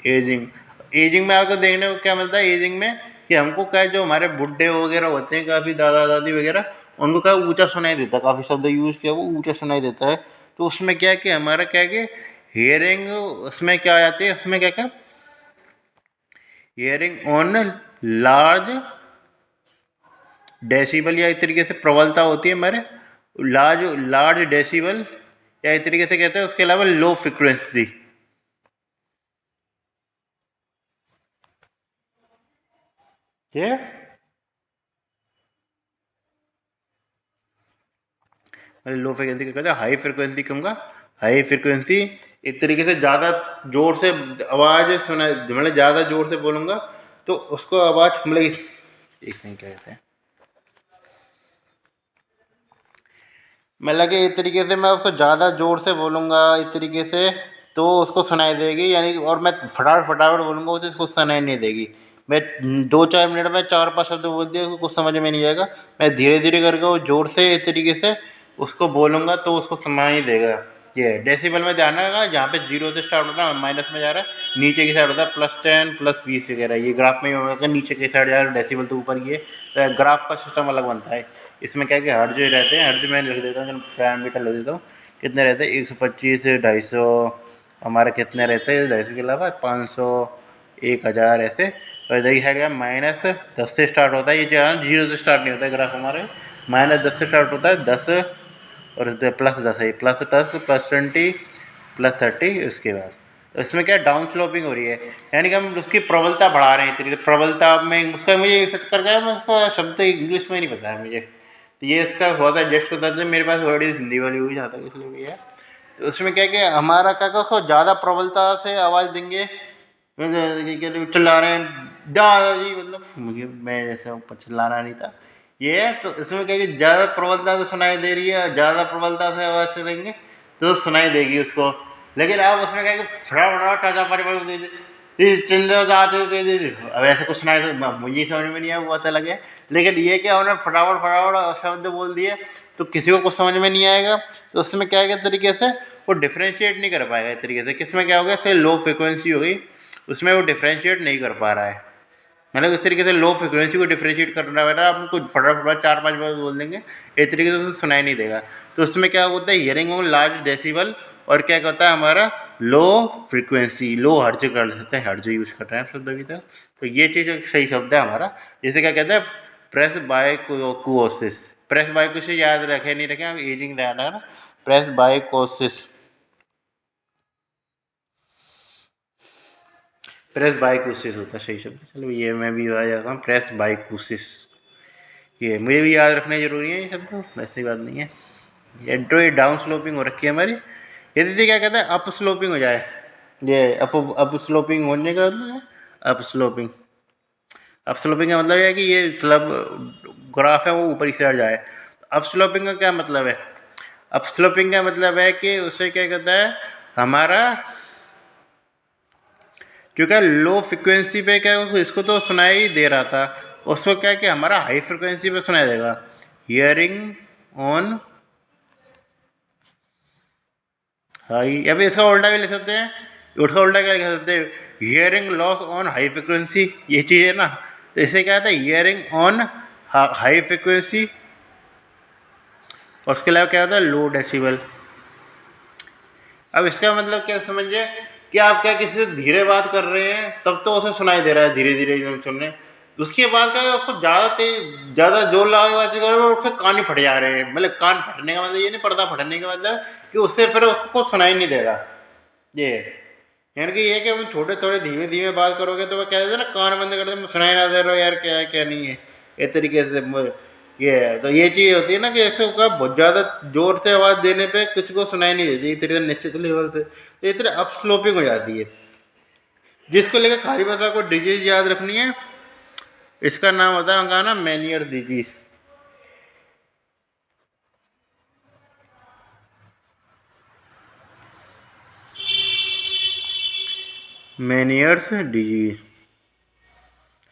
एजिंग, एजिंग में आपको देखने को क्या मिलता है, एजिंग में कि हमको क्या है, जो हमारे बुढ़े वगैरह होते हैं, काफ़ी दादा दादी वगैरह, उनको क्या ऊंचा सुनाई देता है, काफ़ी शब्द यूज़ किया वो ऊंचा सुनाई देता है। तो उसमें क्या है कि हमारा क्या है कि हियरिंग उसमें क्या आ जाती है, उसमें क्या क्या हियरिंग ऑन लार्ज डेसिबल, या इस तरीके से प्रबलता होती है हमारे लार्ज लार्ज डेसिबल, या इस तरीके से कहते हैं। उसके अलावा लो फ्रिक्वेंसी, ये लो फ्रिक्वेंसी क्या कहते हैं, हाई फ्रिक्वेंसी कहूँगा। हाई फ्रिक्वेंसी एक तरीके से ज़्यादा ज़ोर से आवाज़ सुना, मतलब ज़्यादा ज़ोर से बोलूँगा तो उसको आवाज़ मतलब एक नहीं क्या कहते हैं, मतलब कि इस तरीके से मैं उसको ज़्यादा ज़ोर से बोलूँगा इस तरीके से तो उसको सुनाई देगी, यानी कि और मैं फटाफट फटाफट बोलूँगा उसे उसको सुनाई नहीं देगी। मैं 2-4 मिनट में 4-5 शब्द बोल दिए, उसको कुछ समझ में नहीं आएगा। मैं धीरे धीरे करके वो ज़ोर से इस तरीके से उसको बोलूँगा तो उसको सुनाई देगा। ये है डेसिबल में ध्यान रखा, जहाँ पे 0 से स्टार्ट होता है माइनस में जा रहा है, नीचे की साइड होता है +10 +20 वगैरह। ये ग्राफ में होगा, नीचे की साइड जा रहा है डेसिबल तो ऊपर ये ग्राफ का सिस्टम अलग बनता है। इसमें क्या है कि हर्ट्ज रहते हैं, हर्ट्ज में लिख देता हूँ, पैरामीटर लिख देता हूँ कितने रहते हैं, 125 से 250, हमारे कितने रहते हैं 250 के अलावा 500 1000 ऐसे। और इधर की साइड का -10 से स्टार्ट होता है, ये जो 0 से स्टार्ट नहीं होता है ग्राफ हमारे, -10 से स्टार्ट होता है, 10 और +10 है, +10 +20 +30 उसके बाद। तो इसमें क्या डाउन स्लोपिंग हो रही है, यानी कि हम उसकी प्रबलता बढ़ा रहे हैं तरीके से। प्रबलता में उसका मुझे सर्च कर गया, मैं उसका शब्द इंग्लिश में नहीं पता है मुझे, तो ये इसका होता है जस्ट होता है, मेरे पास वर्ड हिंदी वाली हुई जहाँ तक इसलिए भी है। तो उसमें क्या है कि हमारा क्या उसको ज़्यादा प्रबलता से आवाज़ देंगे, कहते चिल्ला रहे हैं दादाजी, मतलब मुझे मैं जैसे ऊपर चिल्लाना नहीं था ये है। तो इसमें क्या है कि ज़्यादा प्रबलता से सुनाई दे रही है, ज़्यादा प्रबलता से आवाज़ चलेंगे तो सुनाई देगी उसको। लेकिन अब उसमें क्या है कि फटाफट टाटा परिवार दे दे, अब ऐसे कुछ सुनाई तो मुझे समझ में नहीं आया, वो पता लगे। लेकिन ये क्या उन्होंने फटाफट फटाफट शब्द बोल दिए तो किसी को कुछ समझ में नहीं आएगा। तो उसमें क्या है कि तरीके से वो डिफ्रेंशिएट नहीं कर पाएगा इस तरीके से। किसमें क्या हो गया, इससे लो फ्रिक्वेंसी हो गई, उसमें वो डिफ्रेंशिएट नहीं कर पा रहा है। मतलब इस तरीके से लो फ्रिक्वेंसी को डिफ्रेंशिएट करना है, आप कुछ फटाफट 4-5 बार बोल देंगे इस तरीके से उसे सुनाई नहीं देगा। तो उसमें क्या होता है, हियरिंग ऑन लार्ज डेसिबल, और क्या होता है हमारा लो फ्रिक्वेंसी, लो हर्ज कर सकते हैं, हर्ज यूज कर रहे हैं शब्द अभी तक। तो ये चीज़ सही शब्द है हमारा। जैसे क्या कहते हैं, प्रेस बाइकोसिस। प्रेस बाइकोसिस याद रखे नहीं रखें, हम एजिंग ध्यान है ना, प्रेस बाइकोसिस। प्रेसबाइक्यूसिस होता है सही शब्द। चलो ये मैं भी आ जाता हूँ, प्रेसबाइक्यूसिस। ये मुझे भी याद रखना जरूरी है, ये शब्द ऐसी बात नहीं है। ये डाउन स्लोपिंग हो रखी है हमारी। यदि क्या कहता है अप स्लोपिंग हो जाए, ये अप स्लोपिंग होने का मतलब है अप स्लोपिंग। अप स्लोपिंग का मतलब है कि ये स्लब ग्राफ है वो ऊपर की साइड जाए। अप स्लोपिंग का क्या मतलब है? अप स्लोपिंग का मतलब है कि उससे क्या कहता है हमारा, क्योंकि लो फ्रिक्वेंसी पे क्या इसको तो सुनाई ही दे रहा था, उसको क्या कि हमारा हाई फ्रिक्वेंसी पे सुनाई देगा। हियरिंग ऑन हाई, या फिर इसका उल्टा भी लिख सकते हैं। उसका उल्टा क्या लिख सकते हैं? Hearing loss on high frequency, ये चीज़ है ना। तो इसे क्या था हियरिंग ऑन हाई फ्रिक्वेंसी, और उसके अलावा क्या होता है लो डेसिबल। अब इसका मतलब क्या समझिए कि आप क्या किसी से धीरे बात कर रहे हैं तब तो उसे सुनाई दे रहा है धीरे धीरे एकदम सुन रहे हैं, उसके बाद क्या है उसको ज़्यादा तेज ज़्यादा जोर लगा के बात कर रहे हैं और उसके कान ही फट जा रहे हैं। मतलब कान फटने का मतलब ये नहीं, पर्दा फटने का मतलब कि उससे फिर उसको सुनाई नहीं दे रहा। ये यानी कि ये कि हम छोटे थोड़े धीमे धीमे बात करोगे तो वो कह देते ना कान बंद कर दे, सुनाई ना दे रहा यार क्या है क्या नहीं है, इस तरीके से ये है। तो ये चीज़ होती है ना कि ऐसे का बहुत ज़्यादा जोर से आवाज़ देने पे कुछ को सुनाई नहीं देती इस तरीके निश्चित लेवल से, तो इतने अप स्लोपिंग हो जाती है। जिसको लेकर खाली बता को डिजीज याद रखनी है, इसका नाम होता है ना मैनियर डिजीज। मैनियर्स डिजीज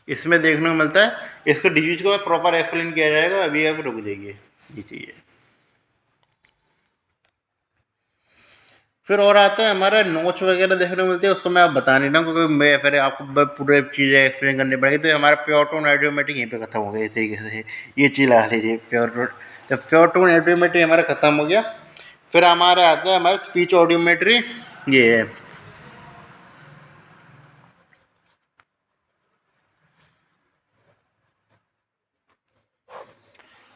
इसमें देखने को मिलता है। इसको डिजीज को प्रॉपर एक्सप्लेन किया जाएगा, अभी आप रुक जाइए। ये चीज़ है। फिर और आता है हमारा नोच वगैरह देखने को मिलती है, उसको मैं आप बता नहीं रहा हूँ क्योंकि मैं फिर आपको पूरे चीज़ें एक्सप्लेन करनी पड़ेगी। तो हमारा प्योर टोन आइडियोमेट्रिक यहीं पे खत्म हो गया इस तरीके से। ये चीज़ ला लीजिए प्योर टोन। जब प्योर टोन आइडियोमेट्री हमारा खत्म हो गया, फिर हमारे आता है हमारा स्पीच ऑडियोमेट्री। ये है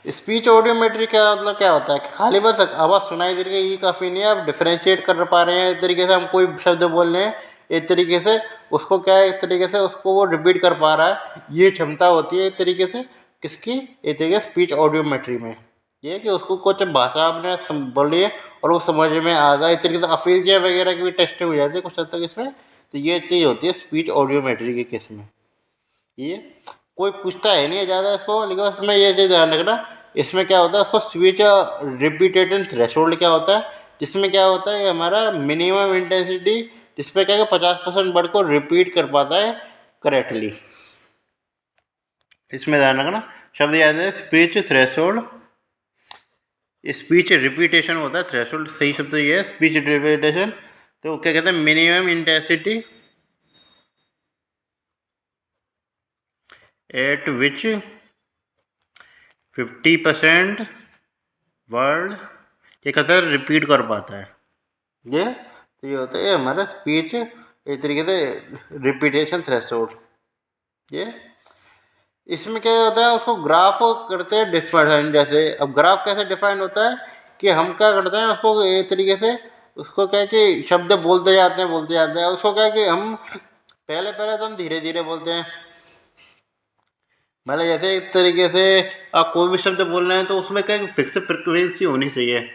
स्पीच ऑडियोमेट्री का मतलब क्या होता है कि खाली बस आवाज़ सुनाई दे रही है ये काफ़ी नहीं है, आप डिफ्रेंशिएट कर पा रहे हैं। इस तरीके से हम कोई शब्द बोल रहे हैं एक तरीके से उसको क्या है इस तरीके से उसको वो रिपीट कर पा रहा है, ये क्षमता होती है एक तरीके से किसकी, एक तरीके से स्पीच ऑडियोमेट्री में। ये है कि उसको कुछ भाषा आपने बोली है और वो समझ में आ गया। इस तरीके से अफेजिया वगैरह की भी टेस्टिंग हो जाती है कुछ हद तक इसमें। तो ये चीज़ होती है स्पीच ऑडियोमेट्री के केस में। ये कोई पूछता है नहीं ज़्यादा इसको, लेकिन उसमें ये चीज़ ध्यान रखना, इसमें क्या होता है उसको स्विच रिपीटेड थ्रेशोल्ड क्या होता है, जिसमें क्या होता है हमारा मिनिमम इंटेंसिटी जिसपे क्या 50% वर्ड को रिपीट कर पाता है करेक्टली। इसमें ध्यान रखना शब्द याद है स्पीच थ्रेशोल्ड, स्पीच रिपीटेशन होता है, थ्रेशोल्ड सही शब्द ये है स्पीच रिपीटेशन। तो क्या कहते हैं minimum intensity at which 50% word क्या कहता है रिपीट कर पाता है। ये तो ये होता है हमारा स्पीच एक तरीके से रिपीटेशन थ्रेशोल्ड। ये इसमें क्या होता है उसको ग्राफ करते हैं डिफाइन। जैसे अब ग्राफ कैसे डिफाइन होता है कि हम क्या करते हैं उसको एक तरीके से उसको क्या है कि शब्द बोलते जाते हैं उसको क्या है कि हम पहले पहले तो हम धीरे धीरे बोलते हैं। मतलब जैसे एक तरीके से आप कोई भी शब्द बोल रहे हैं तो उसमें क्या है कि फिक्स फ्रिक्वेंसी होनी चाहिए।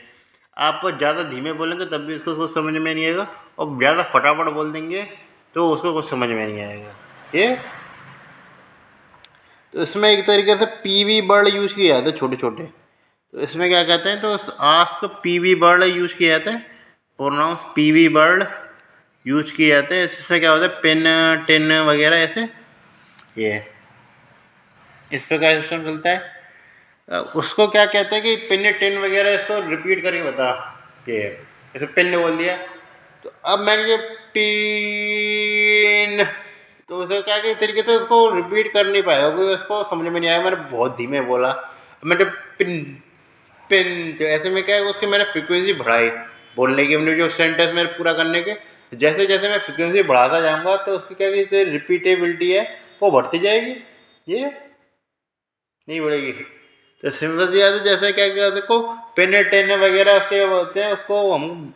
आप ज़्यादा धीमे बोलेंगे तब भी उसको कुछ समझ में नहीं आएगा, और ज़्यादा फटाफट बोल देंगे तो उसको कुछ समझ में नहीं आएगा। ये तो इसमें एक तरीके से पीवी वर्ड यूज़ किया जाता है छोटे छोटे। तो इसमें क्या कहते हैं तो आस्क पीवी वर्ड यूज़ किया जाता है, प्रोनाउंस पीवी वर्ड यूज किए जाते हैं। इसमें क्या होता है पेन टेन वगैरह ऐसे। ये इस पर क्या सिस्टम चलता है, उसको क्या कहते हैं कि पिन टेन वगैरह इसको रिपीट करके बता। ये जैसे पिन ने बोल दिया तो अब मैंने ये पिन, तो उसे क्या कि तरीके से उसको रिपीट कर नहीं पाया क्योंकि उसको समझ में नहीं आया, मैंने बहुत धीमे बोला। मैंने पिन पिन तो ऐसे में क्या है उसकी मैंने फ्रिक्वेंसी बढ़ाई बोलने की, हमने जो सेंटेंस मेरे पूरा करने के जैसे जैसे मैं फ्रिक्वेंसी बढ़ाता जाऊँगा तो उसकी क्या कि रिपीटेबिलिटी है वो बढ़ती जाएगी, ये नहीं बढ़ेगी। तो सिंपल सी बात है जैसे क्या क्या देखो पेन टेन वगैरह उसके बोलते हैं उसको हम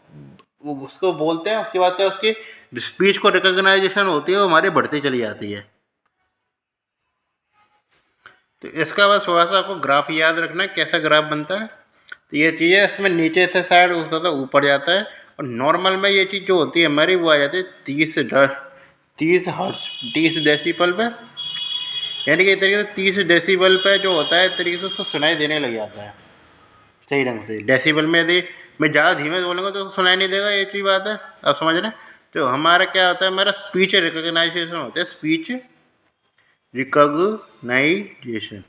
उसको बोलते हैं, उसके बाद क्या उसकी जो स्पीच को रिकॉग्नाइजेशन होती है वो हमारी बढ़ती चली जाती है। तो इसका बस थोड़ा सा आपको ग्राफ याद रखना है कैसा ग्राफ बनता है। तो ये चीज़ है, इसमें नीचे से साइड होता ऊपर जाता है, और नॉर्मल में ये चीज़ जो होती है हमारी वो आ जाती है 30 डेसीबल पे, यानी कि एक तरीके से 30 डेसीबल पे जो होता है एक तरीके से उसको सुनाई देने लग जाता है सही ढंग से। डेसीबल में यदि मैं ज़्यादा धीमे बोलूँगा तो सुनाई नहीं देगा, ये चीज़ बात है, आप समझ रहे हैं। तो हमारा क्या होता है, हमारा स्पीच रिकॉग्नाइजेशन होता है, स्पीच रिकॉग्नाइजेशन।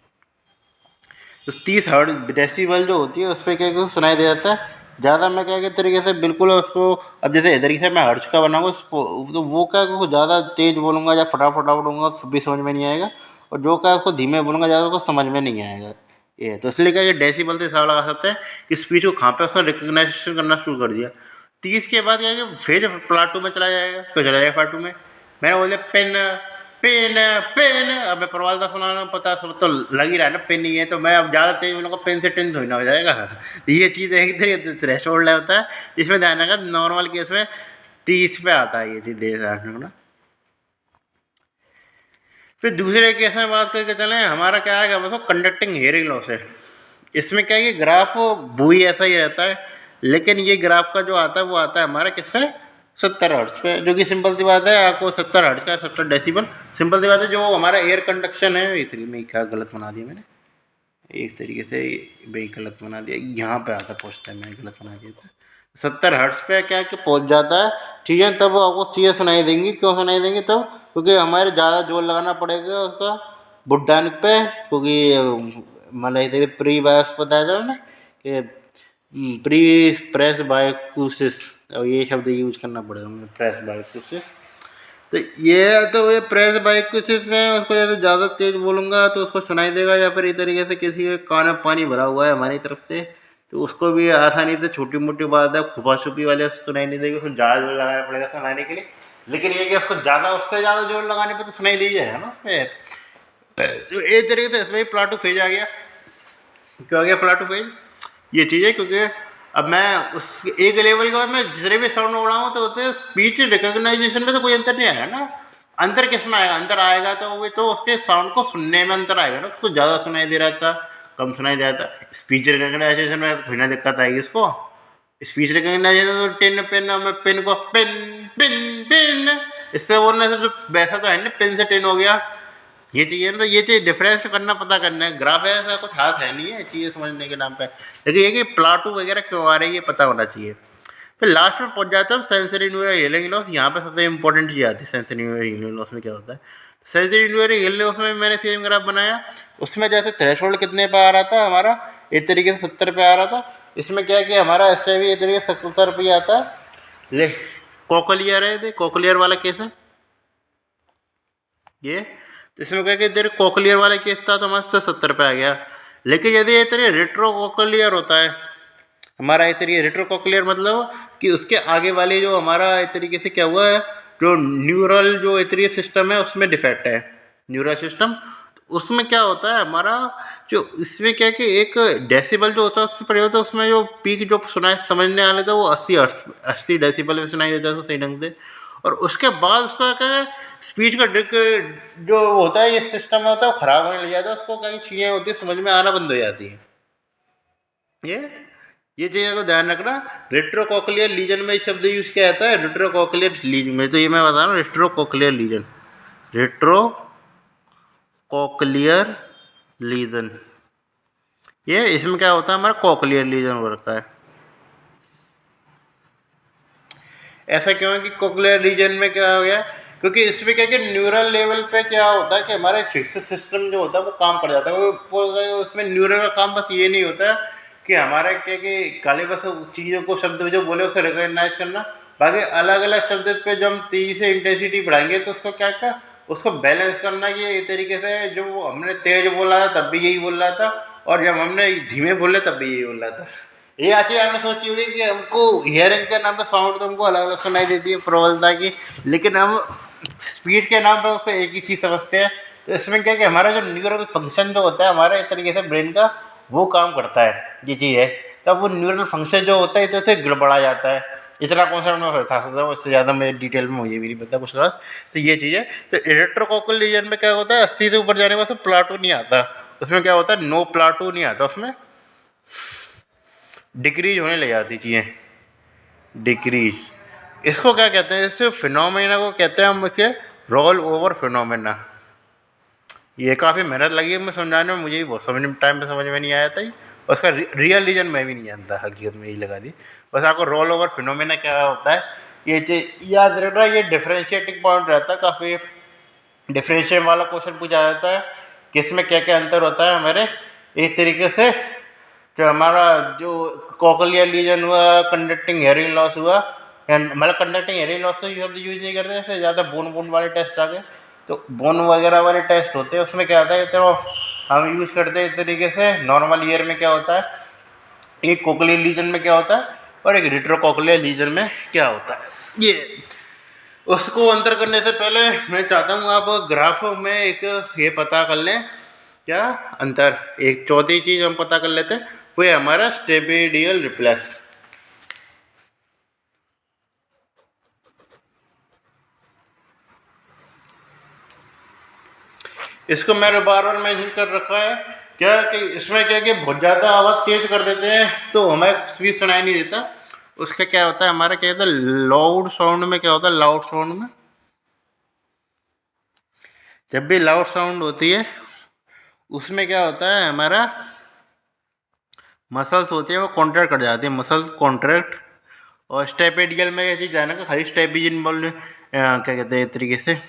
तो 30 डेसीबल जो होती है उस पर क्या सुनाई दे जाता है ज़्यादा। मैं क्या कि तरीके से बिल्कुल उसको, अब जैसे इधर से मैं हर्ष का बनाऊँगा उसको, तो वो क्या को ज़्यादा तेज़ बोलूँगा या फटाफट बोलूँगा तो भी समझ में नहीं आएगा, और जो क्या उसको धीमे बोलूँगा ज़्यादा उसको समझ में नहीं आएगा। ये तो इसलिए क्या, ये डेसीबल से हिसाब लगा सकते हैं कि स्पीच को कहाँ पे उसने रिकग्नाइजेशन करना शुरू कर दिया। 30 के बाद क्या है, फिर पार्ट 2 में चला जाएगा, क्यों चला जाएगा पार्ट 2 में। मैंने बोल दिया पेन पेन पेन, अब मैं प्रवाल का सुनाना पता सब तो लग ही रहा है ना, पेन नहीं है तो मैं अब ज़्यादा तेज बोलूँगा पेन से टेन थोड़ी ना हो जाएगा। तो ये चीज़ एक तरीके थ्रेशोल्ड होता है, जिसमें ध्यान रखा नॉर्मल केस में 30 पे आता है ये चीज़ ध्यान रखना। फिर दूसरे केस में बात करके चलें, हमारा क्या है कि कंडक्टिंग हेयरिंग लॉस है। इसमें क्या है कि ग्राफ बुई ऐसा ही रहता है, लेकिन ये ग्राफ का जो आता है वो आता है हमारा किस पे, 70 हर्ट्ज पे, जो कि सिंपल सी बात है, आपको 70 हर्ट्ज का 70 डेसिबल सिंपल सी बात है। जो हमारा एयर कंडक्शन है, इतनी में क्या गलत बना दिया मैंने, एक तरीके से भाई गलत बना दिया, यहाँ पे आता पहुँचता है, मैंने गलत बना दिया था। 70 हर्ट्ज पे क्या कि पहुँच जाता है चीज़ें, तब आपको चीज़ें सुनाई देंगी। क्यों सुनाई देंगी तब, क्योंकि हमारे ज़्यादा जोर लगाना पड़ेगा उसका बुड्डान पे, क्योंकि मतलब इधर प्री बायोस बताया था ना कि प्री प्रेस बायोकुसिस, और ये शब्द यूज करना पड़ेगा मुझे, प्रेस बायोकुसिस। तो ये प्रेस बायोकुसिस में उसको ज़्यादा तेज बोलूँगा तो उसको सुनाई देगा, या फिर इस तरीके से किसी के कान में पानी भरा हुआ है हमारी तरफ से तो उसको भी आसानी से, छोटी मोटी बात है, खुपा छुपी वाले सुनाई नहीं देगी, उसको ज़्यादा जोर लगाना पड़ेगा सुनाने के लिए। लेकिन ये कि उसको ज़्यादा, उससे ज़्यादा जोर लगाने पर तो सुनाई दे जाएगा ना उसमें। तो एक तरीके से इसमें प्लाटो फेज आ गया। क्यों आ गया प्लाटो फेज, ये चीज़ है क्योंकि अब मैं उस एक लेवल के बाद मैं जितने भी साउंड उड़ाऊँ तो उससे स्पीच रिकॉग्नाइजेशन में तो कोई अंतर नहीं आएगा ना। अंतर किस में आएगा, अंतर आएगा तो वो तो उसके साउंड को सुनने में अंतर आएगा ना, कुछ ज़्यादा सुनाई दे रहा था, कम सुनाई दे रहा था। स्पीच रिकॉग्नाइजेशन में कोई ना दिक्कत आएगी इसको। स्पीच रिकॉग्नाइजेशन तो टेन पेन में पेन को पेन पेन पेन इससे बोलने से तो वैसा तो है ना, पेन से टेन हो गया। ये चीज़ें तो ये चीज़ डिफरेंस करना पता करना है, ग्राफ ऐसा कुछ हाथ है नहीं है चीज़ें समझने के नाम पे, लेकिन ये कि प्लाटू वगैरह क्यों आ रही है पता होना चाहिए। फिर लास्ट में पहुंच जाता है सेंसरी न्यूरल हीलिंग लॉस। यहाँ पे सबसे इंपॉर्टेंट चीज़ आती है सेंसरी न्यूरल हीलिंग लॉस में क्या होता है। सेंसरी न्यूरल हीलिंग लॉस में मैंने सेम ग्राफ बनाया, उसमें जैसे थ्रेशोल्ड कितने पे आ रहा था हमारा, एक तरीके से 70 पे आ रहा था। इसमें क्या है कि हमारा इससे भी एक तरीके से 70 पे आता है। ले कोकलियर है, कोकलियर वाला केस है ये। तो इसमें क्या कि तेरे कोकलियर वाला केस था तो हमारे 70 पे आ गया। लेकिन यदि ये तेरे रेट्रो कोकलियर होता है हमारा, एक तरीके रेट्रो कोकलियर मतलब कि उसके आगे वाले जो हमारा एक तरीके से क्या हुआ है, जो न्यूरल जो एक तरीके सिस्टम है उसमें डिफेक्ट है, न्यूरल सिस्टम। तो उसमें क्या होता है हमारा, जो इसमें क्या है कि एक डेसिबल जो होता है उससे परे होता है, उसमें जो पीक जो सुनाई समझने वाले था वो 80 डेसिबल में सुनाई देता था सही ढंग से। और उसके बाद उसका क्या है, स्पीच का डिक जो होता है, ये सिस्टम होता है वो खराब होने लग जाता है, उसको कई चीज़ें होती है समझ में आना बंद हो जाती है। ये चीज़ों को ध्यान रखना। रेट्रोकोक्लियर लीजन में शब्द यूज किया जाता है, रेट्रोकोक्लियर लीजन में, तो ये मैं बता रहा हूँ रेट्रोकोक्लियर लीजन, रेट्रोकोक्लियर लीजन। ये इसमें क्या होता है हमारा कोक्लियर लीजन हो रखा है। ऐसा क्यों है कि कोक्लियर रीजन में क्या हो गया, क्योंकि इसमें क्या कि न्यूरल लेवल पे क्या होता है कि हमारा फिक्स सिस्टम जो होता है वो काम कर जाता है। वो उसमें न्यूरल का काम बस ये नहीं होता कि हमारा क्या कि खाली बस चीज़ों को शब्द जो बोले उसे रिकॉग्नाइज करना, बाकी अलग अलग शब्द पे जब हम तेज़ी से इंटेंसिटी बढ़ाएंगे तो उसको क्या क्या उसको बैलेंस करना, कि एक तरीके से जो हमने तेज बोला था तब भी यही बोल रहा था, और जब हमने धीमे बोले तब भी यही बोल रहा था। ये अच्छी आपने सोची होगी कि हमको हियरिंग के नाम पे साउंड तो हमको अलग अलग सुनाई देती है प्रबलता की, लेकिन हम स्पीड के नाम पे उसको एक ही चीज़ समझते हैं। तो इसमें क्या कि हमारा जो न्यूरल फंक्शन जो होता है हमारे एक तरीके से ब्रेन का वो काम करता है, ये चीज़ है। तब वो न्यूरल फंक्शन जो होता है इधर से गड़बड़ा जाता है। इतना कॉन्सेप्ट में था सकता हूँ, इससे ज़्यादा मैं डिटेल में मुझे भी नहीं पता कुछ खास। तो ये चीज़ है। तो इलेक्ट्रोकोकल लीजन में क्या होता है, 80 से ऊपर जाने के बाद प्लाटो नहीं आता, उसमें क्या होता है, नो प्लाटो नहीं आता, उसमें डिक्रीज होने लग जाती चीज़ें, डिक्रीज। इसको क्या कहते हैं, इससे फिनोमेना को कहते हैं हम, इसके रोल ओवर फिनोमेना। ये काफ़ी मेहनत लगी है मैं समझाने में, मुझे भी बहुत समझ में टाइम पे समझ में नहीं आया था ही। उसका रियल रीजन मैं भी नहीं जानता, हकीकत में यही लगा दी। बस आपको रोल ओवर फिनोमेना क्या होता है ये चीज़ याद रखना। ये डिफ्रेंशिएटिंग पॉइंट रहता है, काफ़ी डिफ्रेंशिएशन वाला क्वेश्चन पूछा जाता है कि इसमें क्या क्या अंतर होता है हमारे। एक तरीके से जो हमारा जो कोकलियर लीजन हुआ, कंडक्टिंग हेयरिंग लॉस हुआ, मतलब कंडक्टिंग हेयरिंग लॉस से शब्द यूज नहीं करते, इससे ज़्यादा बोन बोन वाले टेस्ट आ गए। तो बोन वगैरह वाले टेस्ट होते हैं, उसमें क्या होता है, तो हम यूज़ करते हैं इस तरीके से। नॉर्मल ईयर में क्या होता है, एक कोकलियर लीजन में क्या होता है और एक रेट्रोकोकलियर लीजन में क्या होता है। ये उसको अंतर करने से पहले मैं चाहता हूँ आप ग्राफ में एक ये पता कर लें क्या अंतर। एक चौथी चीज़ हम पता कर लेते हैं, वो है हमारा स्टेपिडियल रिफ्लेक्स। इसको मैंने बार बार मेंशन कर रखा है क्या कि इसमें क्या कि बहुत ज़्यादा आवाज़ तेज कर देते हैं तो हमें कुछ भी सुनाई नहीं देता। उसका क्या होता है, हमारा क्या होता है लाउड साउंड में, क्या होता है लाउड साउंड में, जब भी लाउड साउंड होती है उसमें क्या होता है, हमारा मसल्स होती है वो कॉन्ट्रैक्ट कर जाती है, मसल्स कॉन्ट्रैक्ट। और स्टेपेडियल में ये चीज़ है ना कि खाली स्टेपिज इन्वॉल्व, क्या कहते हैं एक तरीके से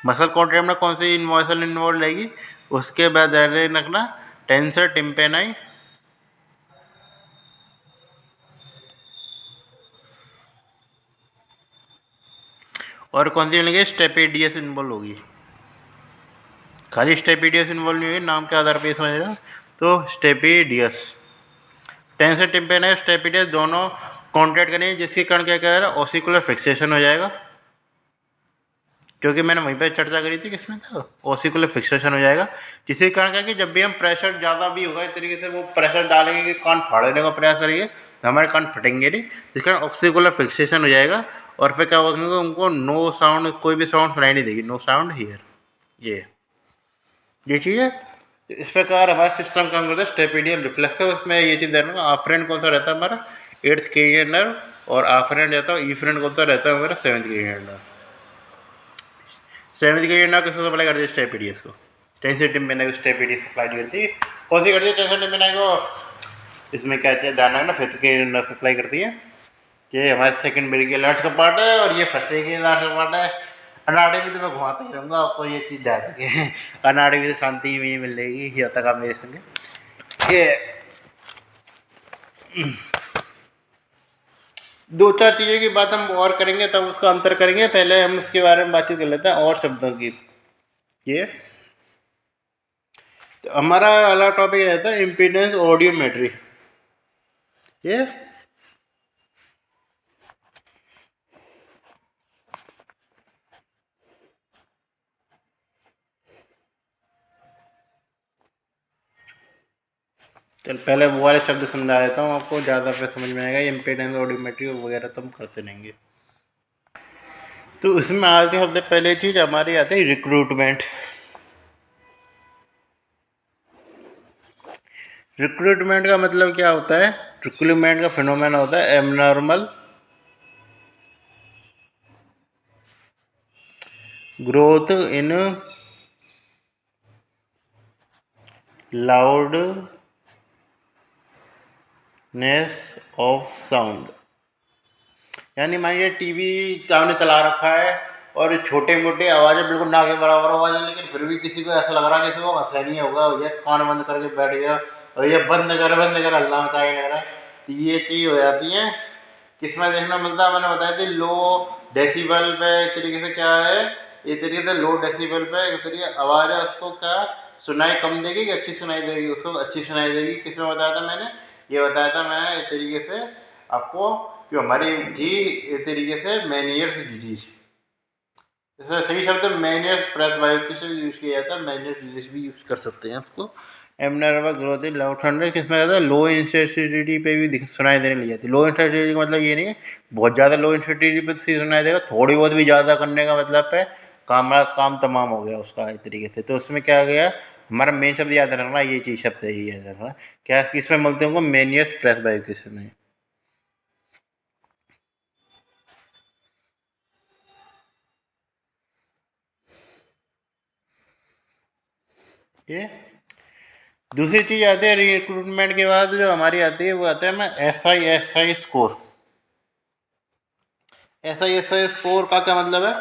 मसल कॉन्ट्रैक्ट में कौन सी मसल इन्वॉल्व रहेगी, उसके बाद रखना टेंसर टिम्पेनाई और कौन सी बनेगी, स्टेपेडियस इन्वॉल्व होगी। खाली स्टेपिडियस इन्वॉल्व नहीं हुई, नाम के आधार पर समझ रहे हो, तो स्टेपिडियस, टेंसर टिम्पेनाई स्टेपिडियस दोनों कॉन्ट्रैक्ट करेंगे, जिसके कारण क्या कह रहा है ऑसिकुलर फिक्सेशन हो जाएगा, क्योंकि मैंने वहीं पर चर्चा करी थी किसमें था, ऑसिकुलर फिक्सेशन हो जाएगा। जिसके कारण क्या कि जब भी हम प्रेशर ज़्यादा भी होगा इस तरीके से वो प्रेशर डालेंगे कि कान फाड़ने का प्रयास करेंगे तो हमारे कान फटेंगे नहीं, जिस कारण ऑसिकुलर फिक्सेशन हो जाएगा। और फिर क्या होगा, उनको नो साउंड, कोई भी साउंड सुनाई नहीं देगी, नो साउंड हियर। ये चीज़ है। इस प्रकार हमारा सिस्टम काम करता है स्टेपिडियल रिफ्लेक्स है। उसमें ये चीज़ देखना, आफ्रेंट कौन सा रहता है हमारा 8th क्रेनियल नर्व, और आफ्रेंट रहता है, ईफ्रेंट कौन सा रहता है हमारा 7th cranial nerve. 7th cranial nerve किसको सप्लाई करती है, स्टेपिडियस को। टेंसर टिम्पेनाई को स्टेपिडियस सप्लाई करती है। कौन सी करती है टेंसर टिम्पेनाई को, इसमें क्या चाहिए ध्यान रखना, 5th क्रेनियल नर्व सप्लाई करती है। ये हमारे सेकंड ब्रेकियल आर्च का पार्ट है और ये फर्स्ट ब्रेकियल आर्च का पार्ट है। अनाड़ी भी तो मैं घुमाता ही रहूँगा आपको, ये चीज़ ध्यान रखें। अनाड़ी भी तो शांति भी मिलेगी, ये तक आप मेरे संग। ये 2-4 चीज़ों की बात हम और करेंगे तब उसका अंतर करेंगे, पहले हम उसके बारे में बातचीत कर लेते हैं और शब्दों की। ये तो हमारा अगला टॉपिक रहता है इम्पीडेंस ऑडियोमेट्री। ये चल पहले वो वाले शब्द समझा देता हूँ आपको, ज़्यादा पे समझ में आएगा। इम्पीडेंस ऑडियोमेट्री वगैरह तो हम करते रहेंगे। तो उसमें आते हैं सबसे पहले चीज़ हमारी आती है रिक्रूटमेंट। रिक्रूटमेंट का मतलब क्या होता है, रिक्रूटमेंट का फिनोमेना होता है abnormal growth in loudness of sound. यानी मानिए टीवी सामने चला रखा है और छोटे मोटे आवाज़ें बिल्कुल ना के बराबर आवाज़ें, लेकिन फिर भी किसी को ऐसा लग रहा है किसी को हंसा नहीं होगा, ये कान बंद करके बैठ गया और ये बंद कर अल्लाह मचाए जा रहा है। तो ये चीज़ हो जाती है, किसमें देखना मिलता है, मैंने बताया थी लो डेसिबल पे। एक तरीके से क्या है, एक तरीके से लो डेसिबल पे एक तरीके आवाज़ है, उसको क्या सुनाई कम देगी कि अच्छी सुनाई देगी, उसको अच्छी सुनाई देगी। किसमें बताया था मैंने, ये बताया था मैं एक तरीके से आपको, जो हमारी थी एक तरीके से मैनियर्स डिजीज। इसमें सही शब्द मैनियर्स प्रेस बायोटिस यूज़ किया जाता है, मैनियर्स डिजीज भी यूज़ कर सकते हैं आपको। Abnormal growth in loud thunder किसमें ज़्यादा लो इंटेंसिटी पे भी सुनाई देने लग जाती है। लो इंटेंसिटी का मतलब ये नहीं है बहुत ज़्यादा लो इंटेंसिटी पे सुनाई देगा, थोड़ी बहुत भी ज़्यादा करने का मतलब है काम तमाम हो गया उसका एक तरीके से। तो उसमें क्या आ गया, हमारा मेन शब्द याद रखना, ये चीज़ शब्द है ही याद रखना। क्या किसमें बोलते हैं उनको, मेनियस प्रेस बाय किसमें। ये दूसरी चीज़ आती है रिक्रूटमेंट के बाद जो हमारी आती है वो आता है मैं SI स्कोर। SI स्कोर का क्या मतलब है,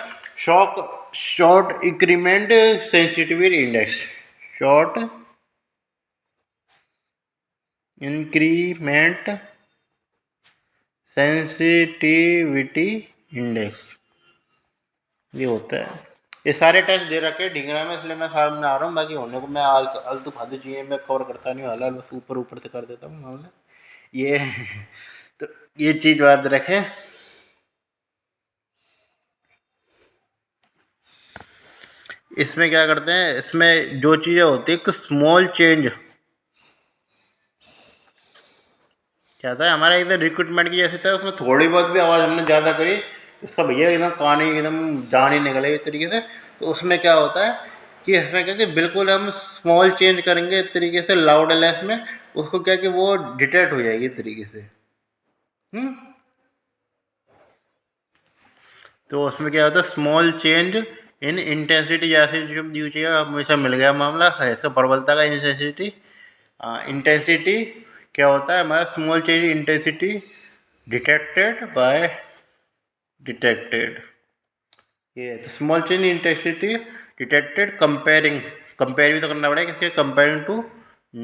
short increment sensitivity index, short increment sensitivity index, ये होता है। ये सारे टेस्ट दे रखे ढींगरा में, इसलिए मैं सामने आ रहा हूँ, बाकी होने को मैं आलतू फालतू चीज़ें मैं कवर करता नहीं वाला, बस ऊपर ऊपर से कर देता हूँ मामला ये तो ये चीज़ याद रखें। इसमें क्या करते हैं, इसमें जो चीज़ें होती है, एक स्मॉल चेंज क्या था हमारा इधर रिक्रूटमेंट की जैसे था, उसमें थोड़ी बहुत भी आवाज़ हमने ज़्यादा करी, उसका भैया एकदम कान ही एकदम जान ही निकले इस तरीके से। तो उसमें क्या होता है कि इसमें क्या कि बिल्कुल हम स्मॉल चेंज करेंगे इस तरीके से लाउड लेस में, उसको क्या कि वो डिटेक्ट हो जाएगी इस तरीके से। हम्म तो उसमें क्या होता है, स्मॉल चेंज इन इंटेंसिटी, जैसे जब यूज किया हमेशा मिल गया मामला है इसका प्रबलता का, इंटेंसिटी। इंटेंसिटी क्या होता है हमारा, स्मॉल चेंज इंटेंसिटी डिटेक्टेड, ये तो small change intensity detected compare भी तो करना पड़ेगा किसके, कंपेयरिंग टू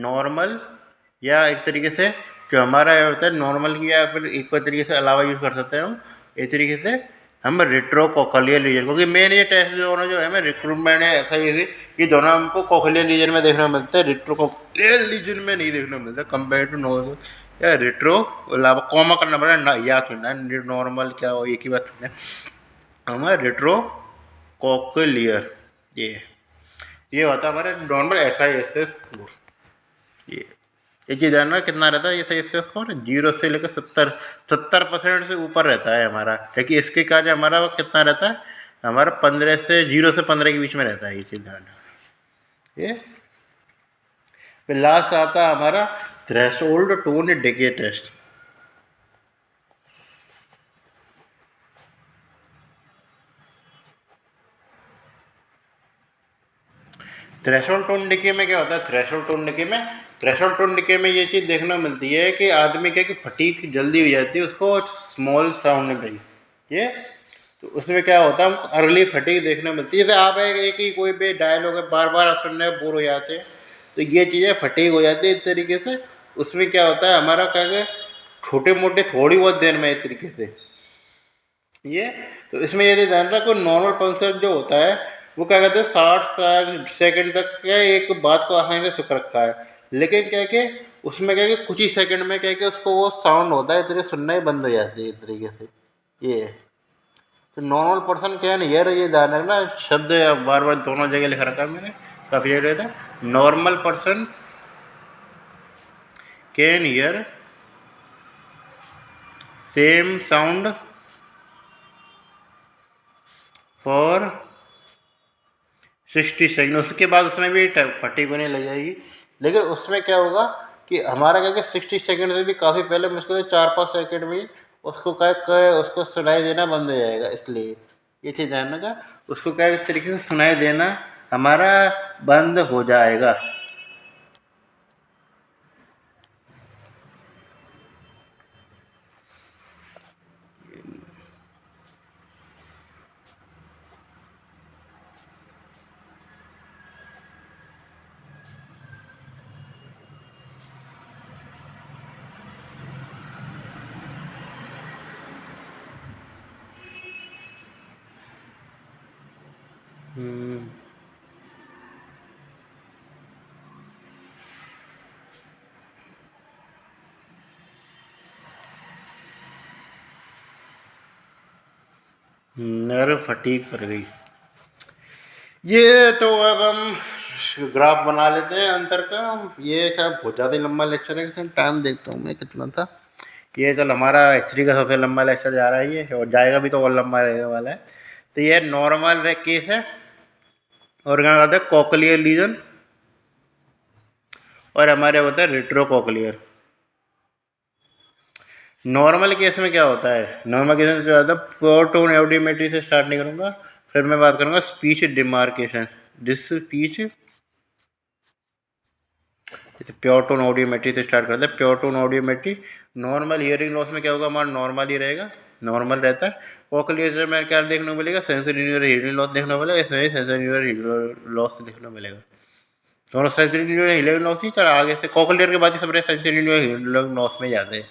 नॉर्मल, या एक तरीके से जो हमारा होता है नॉर्मल की, या फिर एक तरीके से अलावा यूज़ कर सकते हैं हम इस तरीके से, हम रेट्रो कोक्लियर लीजन, क्योंकि मेन ये टेस्ट दोनों जो है मैं रिक्रूटमेंट है ऐसा ही, ये दोनों हमको कोक्लियर लीजन में देखने को मिलता है, रेट्रो कोक्लियर लीजन में नहीं देखने को मिलता कंपेयर टू नॉर्मल या रेट्रो, अलावा कॉमा करना पड़ेगा ना, याद सुनना नॉर्मल क्या हो, एक ही बात सुनना हमारा रेट्रो कोक्लियर, ये होता है हमारे नॉर्मल SISS स्कोर। ये चीज़ जानना कितना रहता है ये SISS स्कोर, 0 से लेकर 70% से ऊपर रहता है हमारा, लेकिन इसके कार्य हमारा वो कितना रहता है, हमारा 0 से 15 के बीच में रहता है, ये चीज़ जानना। ये फिर लास्ट आता है हमारा threshold tone decay test. Threshold tone decay में क्या होता है, थ्रेशोल्ड टोन डिके में ये चीज़ देखने को मिलती है कि आदमी क्या कि फटीक जल्दी हो जाती है उसको स्मॉल साउंड में, ये तो उसमें क्या होता है हमको अर्ली फटीक देखने को मिलती है। जैसे आप एक ही कोई भी डायलॉग है बार बार आप सुनने में बोर हो जाते हैं, तो ये चीज़ें फटीक हो जाती है इस तरीके से। उसमें क्या होता है हमारा क्या कि छोटे मोटे थोड़ी बहुत देर में इस तरीके से ये, तो इसमें यदि ध्यान रखो नॉर्मल पल्सर जो होता है वो क्या कहते हैं 60 सेकंड तक क्या एक बात को आसानी से सुख रखा है, लेकिन क्या कि उसमें क्या कि कुछ ही सेकंड में क्या कि उसको वो साउंड होता है इस तरीके सुनना ही बंद हो जाती है इस तरीके से। ये है तो नॉर्मल पर्सन क्या नहीं यार, ये ध्यान रखना शब्द बार बार दोनों जगह लिख रखा है मैंने, काफ़ी जगह रहता है। Normal person can hear same sound for 60 second, उसके बाद उसमें भी फटीक होने लग जाएगी, लेकिन उसमें क्या होगा कि हमारा क्या कि 60 सेकंड से भी काफ़ी पहले मुश्किल से 4-5 सेकंड में उसको उसको सुनाई देना बंद हो जाएगा। इसलिए ये चीज़ ध्यान रखा, उसको क्या इस तरीके से सुनाई देना हमारा बंद हो जाएगा। नर्व फटीक कर गई। ये तो अब हम ग्राफ बना लेते हैं अंतर का। ये क्या बहुत ज़्यादा ही लंबा लेक्चर है, टाइम देखता हूँ मैं कितना था। ये चल हमारा हिस्ट्री का सबसे लंबा लेक्चर जा रहा है ये, और जाएगा भी तो और लंबा रहने वाला है। तो ये नॉर्मल केस है, और क्या कहते हैं कॉकलियर लीजन, और हमारे होता है रेट्रोकॉकलियर। नॉर्मल केस में क्या होता है, नॉर्मल केस में क्या होता है, प्योर टोन एडियोमेट्री से स्टार्ट नहीं करूँगा, फिर मैं बात करूँगा स्पीच डिमार्केशन, जिस स्पीच जैसे प्योर टोन ऑडियोमेट्री से स्टार्ट करते हैं। Pure tone audiometry normal hearing loss में क्या होगा, हमारा नॉर्मल ही रहेगा, नॉर्मल रहता है। कॉकलियर में क्या देखने को मिलेगा, सेंसरी न्यूरल हियरिंग लॉस देखने को मिलेगा, इसमें सेंसरी न्यूरल हियरिंग लॉस देखने को मिलेगा। दोनों सेंसरी न्यूरल हियरिंग लॉस ही चला आगे से, कॉकलियर के बाद ही सब सेंसरी न्यूरल हियरिंग लॉस में जाते हैं।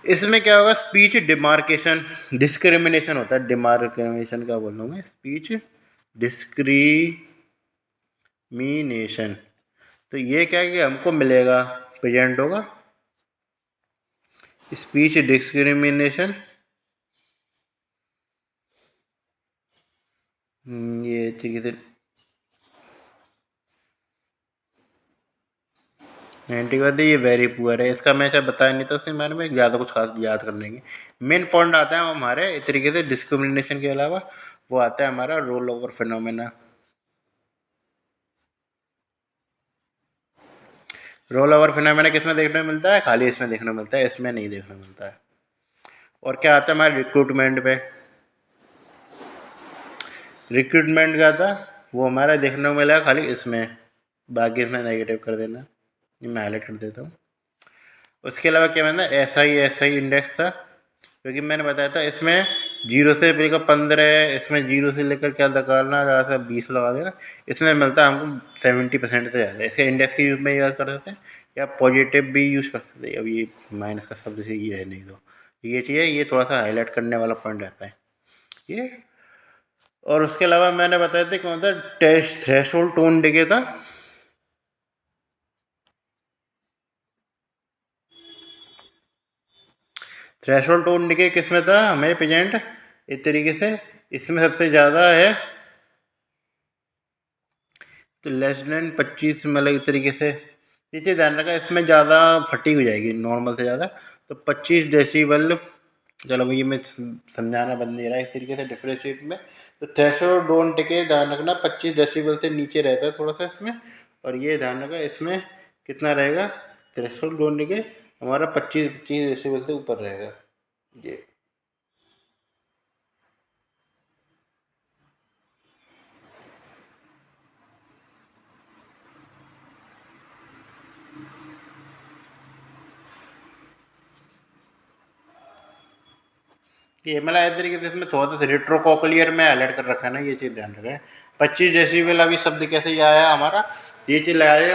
इसमें क्या होगा, स्पीच डिमार्केशन डिस्क्रिमिनेशन होता है। डिमार्केशन क्या बोल रहा हूँ मैं, स्पीच डिस्क्रिमिनेशन। तो ये क्या है कि हमको मिलेगा, प्रेजेंट होगा स्पीच डिस्क्रिमिनेशन। ये तरीके से 90 का ये वेरी पुअर है, इसका मैं चाहे बताया नहीं था उसके बारे में, ज़्यादा कुछ खास याद कर लेंगे। मेन पॉइंट आता है हमारे इस तरीके से डिस्क्रिमिनेशन के अलावा, वो आता है हमारा roll over phenomena. Roll over phenomena किस में देखने को मिलता है, खाली इसमें देखने को मिलता है, इसमें नहीं देखने को मिलता है। और क्या आता है हमारे रिक्रूटमेंट पे, रिक्रूटमेंट क्या था वो हमारा देखने को मिला खाली इसमें, बाकी इसमें नेगेटिव कर देना, ये मैं हाईलाइट कर देता हूँ। उसके अलावा क्या मैंने एस आई इंडेक्स था, क्योंकि मैंने बताया था इसमें 0 से लेकर 15, इसमें 0 से लेकर क्या निकालना, ज़्यादा से 20 लगा देना, इसमें मिलता है हमको 70% से ज़्यादा। इसके इंडेक्स के यूज में यूज़ कर सकते हैं, या पॉजिटिव भी यूज़ कर सकते हैं। अब ये माइनस का शब्द से ये है नहीं, तो ये चीज़ है, ये थोड़ा सा हाईलाइट करने वाला पॉइंट रहता है ये। और उसके अलावा मैंने बताया था कौन था, टेस्ट थ्रेशोल्ड टोन डिके था। थ्रेशोल्ड टोन डिके किस में था, हमें प्रेजेंट इस तरीके से, इसमें सबसे ज़्यादा है तो लेस देन 25, मतलब इस तरीके से ये चीज़ ध्यान रखा, इसमें ज़्यादा फटी हो जाएगी नॉर्मल से ज़्यादा, तो 25 डेसीबल। चलो ये मैं समझाना बंद नहीं रहा इस तरीके से डिफ्रेंशिएट में। तो थ्रेशोल्ड डोंट डिके ध्यान रखना 25 डेसीबल से नीचे रहता है थोड़ा सा इसमें, और ये ध्यान रखा इसमें कितना रहेगा, थ्रेशोल्ड डोंट डिके हमारा 25 डेसीबल से ऊपर रहेगा ये। ये मतलब इस तरीके से इसमें थोड़ा सा रेट्रोकॉकलियर में हाईलाइट कर रखा है ना, ये चीज़ ध्यान रखें। 25 डेसिबल अभी शब्द कैसे ये आया हमारा, ये चीज़ लगाए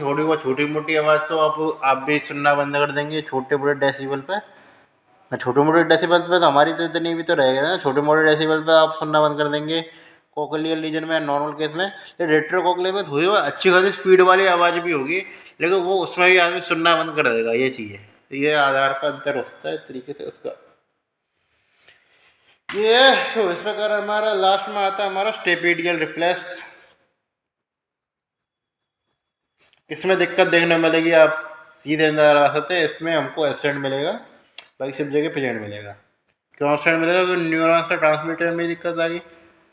थोड़ी बहुत छोटी मोटी आवाज़ तो आप भी सुनना बंद कर देंगे छोटे बड़े डेसिबल पे। ना छोटे मोटे डेसिबल पे तो हमारी तो इतनी भी तो रहेगा ना, छोटे मोटे डेसिबल पे आप सुनना बंद कर देंगे कोकलियर रीजन में, नॉर्मल केस में। रेट्रोकॉकलियर में थोड़ी बहुत अच्छी खासी स्पीड वाली आवाज़ भी होगी, लेकिन वो उसमें भी आदमी सुनना बंद कर देगा, ये चीज़ है। तो ये आधार का अंतर हो सकता है इस तरीके से उसका ये। तो इस प्रकार हमारा लास्ट में आता है हमारा स्टेपिडियल रिफ्लेक्स। इसमें दिक्कत देखने मिलेगी, आप सीधे अंदर आ सकते हैं, इसमें हमको एब्सेंट मिलेगा, बाकी सब जगह प्रेजेंट मिलेगा। क्यों एब्सेंट मिलेगा, तो न्यूरॉन्स का ट्रांसमीटर में दिक्कत आएगी,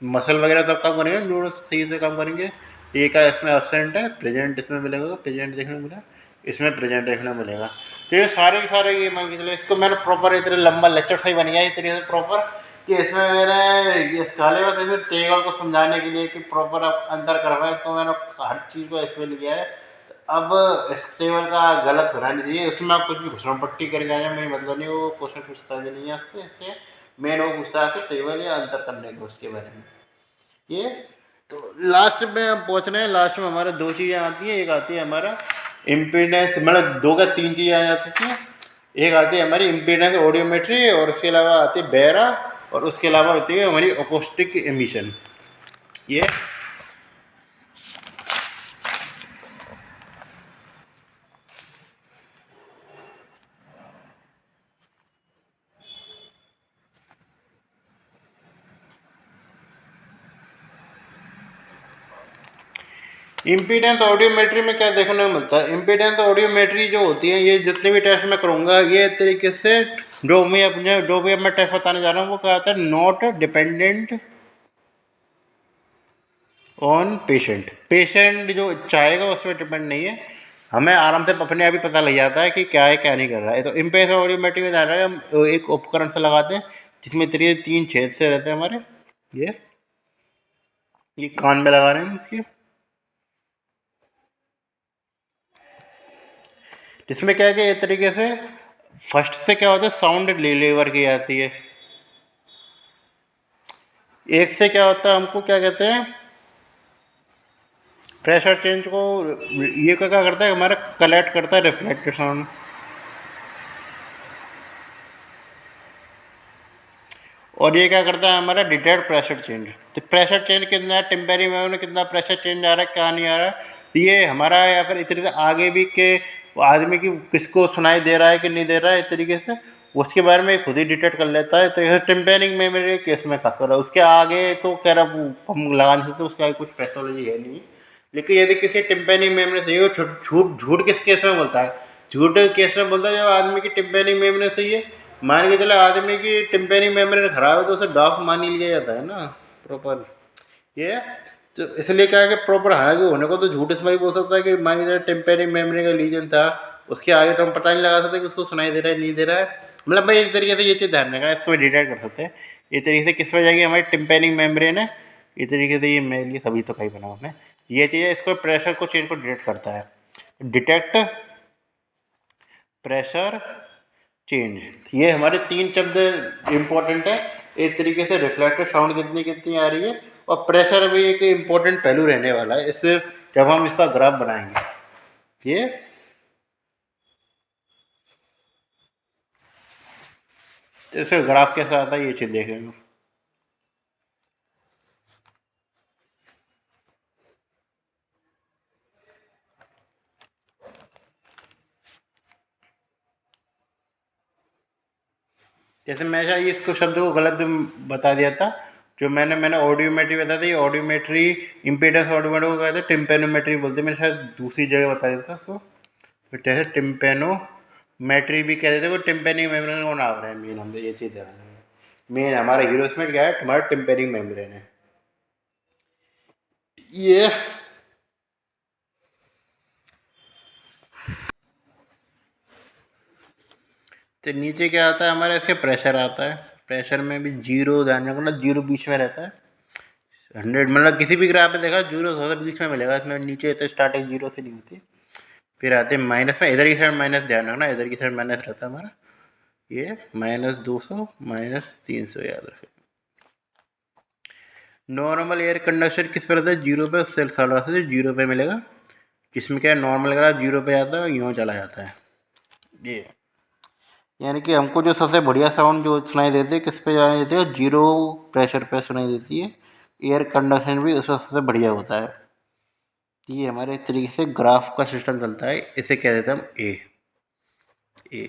मसल वगैरह सब काम करेंगे, न्यूरॉन्स सही से काम करेंगे। ये का इसमें एब्सेंट है, प्रेजेंट इसमें मिलेगा, प्रेजेंट देखने को मिला, इसमें प्रेजेंट देखने को मिलेगा। तो ये सारे के सारे ये मान के चले, इसको मैंने प्रॉपर इतने लंबा लेक्चर सही बन गया इस तरीके से प्रॉपर, कि इसमें मैंने इस काले में जैसे टेबल को समझाने के लिए कि प्रॉपर अब अंदर करवाया, इसको मैंने हर चीज़ को एक्सप्लेन किया है। अब इस टेबल का गलत होना नहीं चाहिए, इसमें आप कुछ भी घुसना पट्टी करके आए, मेरी मतलब नहीं, वो क्वेश्चन पूछता भी नहीं है आपसे, इसके मेन वो पूछता है आपसे टेबल या अंतर करने को उसके बारे में ये। तो लास्ट में हम पहुँच रहे हैं, लास्ट में हमारा दो चीज़ें आती हैं, एक आती है हमारा इम्पीडेंस, मतलब दो का तीन चीज़ें आ जाती हैं। एक आती है हमारी इम्पीडेंस ऑडियोमेट्री, और उसके अलावा आती है बेरा, और उसके अलावा होती है हमारी अकोस्टिक एमिशन ये। इम्पीडेंस ऑडियोमेट्री में क्या देखने को मिलता है? इम्पीडेंस ऑडियोमेट्री जो होती है, ये जितने भी टेस्ट मैं करूँगा, ये तरीके से जो भी अब मैं टेस्ट बताने जा रहा हूँ वो क्या होता है, not dependent on patient. Patient जो चाहेगा उस पर डिपेंड नहीं है, हमें आराम से अपने आप ही पता लग जाता है कि क्या है क्या नहीं कर रहा है। तो इम्पीडेंस ऑडियोमेट्री में जाना है, हम एक उपकरण से लगाते हैं जिसमें तरीके 3 छेद से रहते हैं हमारे, ये कान में लगा रहे हैं इसके, जिसमें क्या है कि एक तरीके से फर्स्ट से क्या होता है, साउंड डिलीवर की जाती है। एक से क्या होता है, हमको क्या कहते हैं, प्रेशर चेंज को ये क्या करता है, हमारा कलेक्ट करता है रिफ्लेक्टेड साउंड। और ये क्या करता है, हमारा डिटेक्ट प्रेशर चेंज। तो प्रेशर चेंज कितना है, टेम्परेरी में कितना प्रेशर चेंज आ रहा है, क्या नहीं आ रहा है, तो ये हमारा, या फिर इस तरीके से आगे भी के आदमी की किसको सुनाई दे रहा है कि नहीं दे रहा है, इस तरीके से उसके बारे में खुद ही डिटेक्ट कर लेता है। तो जैसे टेम्पेरिंग मेमोरी केस में खास कर उसके आगे तो कह रहा हम लगा नहीं सकते, उसका कुछ पैथोलॉजी है नहीं। लेकिन यदि किसी टिम्पेनिक मेमोरी सही हो, झूठ झूठ किस केस में बोलता है, झूठ केस में बोलता है जब आदमी की टिम्पेनिक मेमोरी सही है। मान के चले आदमी की टिम्पेनिक मेमोरी खराब है तो उसे डॉफ मान ही लिया जाता है ना, प्रॉपर ये। तो इसलिए क्या है कि प्रॉपर हालांकि होने को तो झूठ इसमें भी बोल सकता है कि मान के चले टिम्पेनिक मेमोरी का लीजन था, उसके आगे तो हम पता नहीं लगा सकते कि उसको सुनाई दे रहा है नहीं दे रहा है। मतलब भाई इस तरीके से ये चीज़ ध्यान रखना, इसको डिटेक्ट कर सकते हैं इस तरीके से किस पर जाएगी हमारी टिम्पेनिक मेम्ब्रेन है। इस तरीके से ये मेरे लिए सभी तो कहीं बना मैं ये चीज़ है, इसको प्रेशर को चेंज को डिटेक्ट करता है, डिटेक्ट प्रेशर चेंज। ये हमारे 3 शब्द इंपॉर्टेंट है। एक तरीके से रिफ्लेक्टेड साउंड कितनी कितनी आ रही है, और प्रेशर भी एक इम्पोर्टेंट पहलू रहने वाला है इस जब हम इसका ग्राफ बनाएंगे। ये इसका ग्राफ कैसा आता है ये चीज़ देखेंगे। जैसे मैं शायद इसको शब्द को गलत बता दिया था, जो मैंने ऑडियोमेट्री बताया था, ये ऑडियोमेट्री इम्पीडेंस ऑडियोमेट्री को कहते हैं टिम्पेनोमेट्री बोलते हैं, मैंने शायद दूसरी जगह बता दिया था उसको। तो जैसे टिम्पेनोमेट्री भी कह देते हैं, वो टिम्पेनिक मेम्ब्रेन को नाम रहे हैं मेन, हम ये चीज़ ध्यान रखें। मेन हमारा हीरो इसमें क्या है, तुम्हारा टिम्पेनिक मेम्ब्रेन है ये। तो नीचे क्या आता है हमारे, इसके प्रेशर आता है। प्रेशर में भी जीरो ध्यान रखना, जीरो बीच में रहता है। 100 मतलब किसी भी ग्राफ में देखा जीरो सबसे बीच में मिलेगा, इसमें नीचे तो स्टार्टिंग जीरो से नहीं होती। फिर आते हैं माइनस में, इधर की साइड माइनस ध्यान रखना, इधर की साइड माइनस रहता है हमारा, ये -200 -300 याद रखें। नॉर्मल एयर कंडक्शन किस पर रहता है, जीरो पे, सेल साढ़ा से जीरो पे मिलेगा, जिसमें क्या है नॉर्मल ग्राफ जीरो पे आता है यूँ चला जाता है ये। यानी कि हमको जो सबसे बढ़िया साउंड जो सुनाई देती है किस पे जाने देती है, जीरो प्रेशर पे सुनाई देती है। एयर कंडक्शन भी उसका सबसे बढ़िया होता है। ये हमारे एक तरीके से ग्राफ का सिस्टम चलता है, इसे कह देते हैं हम ए।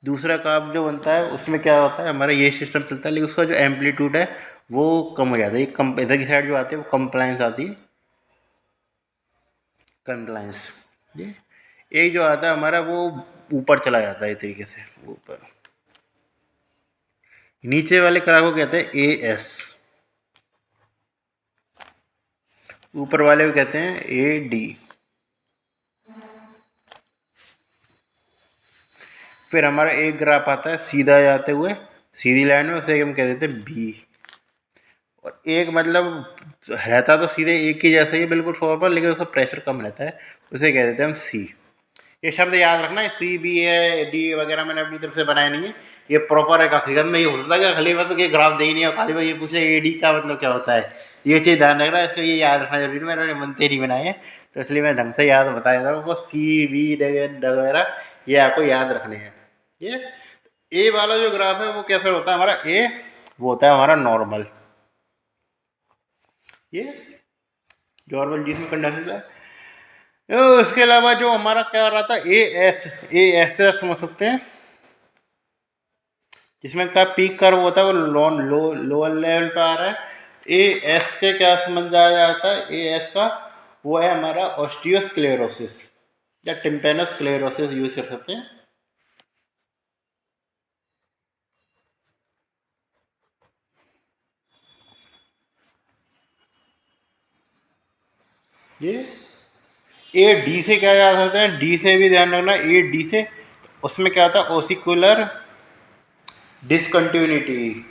दूसरा काम जो बनता है उसमें क्या होता है, हमारा ये सिस्टम चलता है, लेकिन उसका जो एम्पलीट्यूड है वो कम हो जाता है। कम इधर की साइड जो आती है वो कंप्लायंस आती है, कंप्लायंस। ये एक जो आता है हमारा वो ऊपर चला जाता है, इस तरीके से ऊपर। नीचे वाले करा को कहते हैं AS, ऊपर वाले को कहते हैं AD। फिर हमारा एक ग्राफ आता है सीधा जाते हुए सीधी लाइन में, उसे हम कह देते हैं B। और एक मतलब रहता तो सीधे एक ही जैसा ही बिल्कुल फ्लोर पर, लेकिन उसका प्रेशर कम रहता है, उसे कह देते हैं हम C। ये शब्द याद रखना, C B है D वगैरह मैंने अपनी तरफ से बनाया नहीं है, ये प्रॉपर है। हकीकत में ये होता है कि खाली बस ये ग्राफ दे ही नहीं है, खाली भाई ये पूछ ले AD का मतलब क्या होता है, ये चीज़ ध्यान रखना, इसको ये याद रखना जरूरी। मैंने बनते नहीं बनाए हैं तो इसलिए मैं ढंग से याद बताया था आपको, CB वगैरह ये आपको याद रखने हैं। ये ए वाला जो ग्राफ है वो कैसे होता है हमारा, ए वो होता है हमारा नॉर्मल, ये नॉर्मल जिसमें कंडक्शन है। उसके अलावा जो हमारा क्या रहा था, ए एस से समझ सकते हैं, जिसमें का पीक कर्व होता है वो लोअर लेवल पे आ रहा है। ए एस के क्या समझ जाया जाता है, ए एस का वो है हमारा ऑस्टियोस्क्लेरोसिस या टिम्पेनोस्क्लेरोसिस यूज कर सकते हैं। ये ए डी से क्या याद होता है, डी से भी ध्यान रखना, ए डी से उसमें क्या होता है, ओसिकुलर डिसकंटिन्यूटी।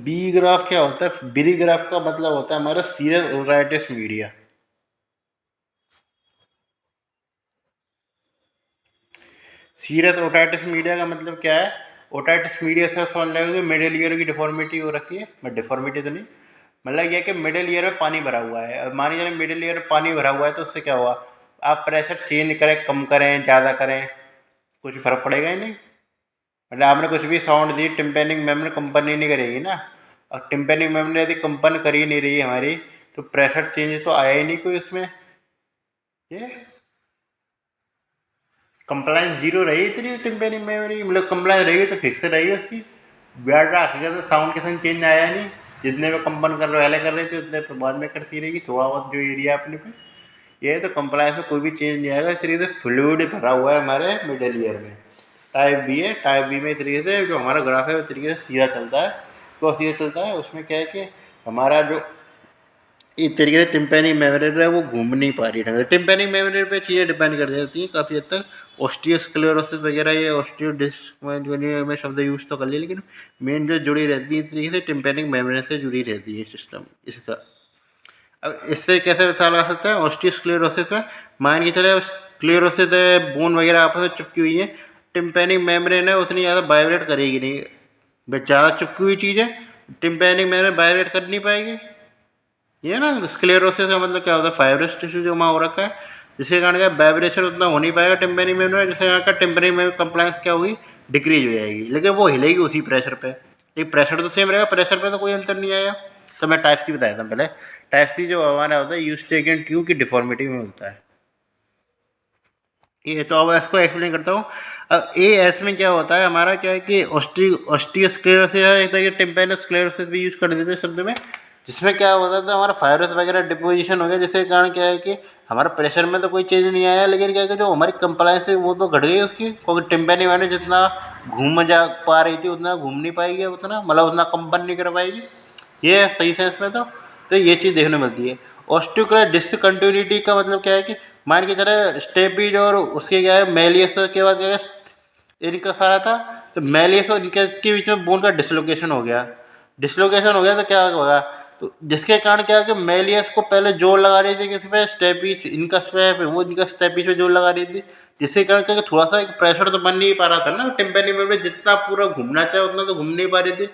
बी ग्राफ क्या होता है, बी ग्राफ का मतलब होता है हमारा serous otitis media. Serous otitis media का मतलब क्या है, ओटाइटिस मीडिया से समझ लगेगा मिडिल ईयर की डिफॉर्मिटी हो रखी है, मैं डिफॉर्मिटी तो नहीं, मतलब यह कि मिडिल ईयर में पानी भरा हुआ है। अब मान लीजिए मिडिल ईयर में पानी भरा हुआ है तो उससे क्या हुआ, आप प्रेशर चेंज करें, कम करें, ज़्यादा करें, कुछ फर्क पड़ेगा ही नहीं। मतलब आपने कुछ भी साउंड दी, टिम्पेनिक मेमोरी कंपन नहीं करेगी ना। और टिम्पेनिक मेमोरी यदि कंपन कर ही नहीं रही है हमारी, तो प्रेशर चेंज तो आया ही नहीं कोई उसमें। ये कंप्लाइंस जीरो रही इतनी टिम्पेनिक मेमोरी, मतलब कंप्लाइंस रही तो फिक्स रही उसकी, बैठ रहा हकीकत तो साउंड के संग चेंज आया नहीं। जितने पे कंपन कर पहले कर रहे थे उतने पे बाद में करती रहेगी, थोड़ा बहुत जो एरिया अपने पे। ये तो कंप्लाइंस में कोई भी चेंज नहीं आएगा। इस तरीके से फ्लूइड भरा हुआ है हमारे मिडल ईयर में। टाइप बी है, टाइप बी में इस तरीके से जो हमारा ग्राफ है उस तरीके से सीधा चलता है। तो सीधा चलता है, उसमें क्या है कि हमारा जो इस तरीके से टिम्पेनिक मेमोरी है वो घूम नहीं पा रही ढंग से। टिम्पेनिक मेमोरी पे चीज़ें डिपेंड कर जाती हैं काफ़ी हद तक। ऑस्टियोस्क्लेरोसिस वगैरह ये ऑस्टियो डिस्क में शब्द यूज़ तो कर लिया, लेकिन मेन जो जुड़ी रहती है इस तरीके से टिम्पेनिक मेमोरी से जुड़ी रहती है सिस्टम इसका। अब इससे कैसे बचा जा सकता है, ऑस्टियोस्क्लेरोसिस में मान के चले स्क्लेरोसिस है, बोन वगैरह आपस में चिपकी हुई है, टिम्पेनिक मेम्ब्रेन है उतनी ज़्यादा वाइब्रेट करेगी नहीं। बस ज़्यादा चिपकी हुई चीज़ है, टिम्पेनिक मेम्ब्रेन वाइब्रेट कर नहीं पाएगी। ये ना स्क्लेरोसिस का मतलब क्या होता है, फाइब्रस टिश्यू जो वहाँ हो रखा है, जिसके कारण क्या वाइब्रेशन उतना हो नहीं पाएगा टिम्पेनिक मेम्ब्रेन, जिसके कारण का टिम्पेनिक मेम्ब्रेन कंप्लायंस क्या होगी, डिक्रीज हो जाएगी, लेकिन वो हिलेगी उसी प्रेशर पे। लेकिन प्रेशर तो सेम रहेगा, प्रेशर पे तो कोई अंतर नहीं आएगा। तो मैं टाइप सी बताया था पहले। टाइप सी जो हमारा होता है यूस्टेकियन ट्यूब की डिफॉर्मिटी में होता है। ये तो अब इसको एक्सप्लेन करता हूँ। अब ए एस में क्या होता है हमारा, क्या है कि ऑस्टियोस्क्लेरोसिस है, एक तरीके टिम्पेनोस्क्लेरोसिस भी यूज कर देते हैं शब्द में। जिसमें क्या होता था, हमारा फाइब्रस वगैरह डिपोजिशन हो गया, जिसके कारण क्या है कि हमारा प्रेशर में तो कोई चेंज नहीं आया, लेकिन क्या है कि जो हमारी कंप्लायंस है वो तो घट गई उसकी, क्योंकि टिम्पेनिक मैंने जितना घूम जा पा रही थी उतना घूम नहीं पाएगी, उतना मतलब उतना कंपन नहीं कर पाएगी। ये है सही सेंस में। तो ये चीज़ देखने मिलती है। ऑस्टियोक्लेर डिसकंटिन्यूटी का मतलब क्या है कि मान के चले स्टेपीज और उसके क्या है मेलियस के बाद क्या है इनका सारा था, तो मेलियस और इनके के बीच में बोन का डिसलोकेशन हो गया। डिसलोकेशन हो गया तो क्या होगा, तो जिसके कारण क्या है कि मेलियस को पहले जोर लगा रही थी किस पे, स्टेपीज इनका पे, वो इनका स्टेपीज पे जोर लगा रही थी, जिसके कारण क्या थोड़ा सा एक प्रेशर तो बन नहीं पा रहा था ना टिम्पेनिक में, जितना पूरा घूमना चाहिए उतना तो घूम नहीं पा रही थी।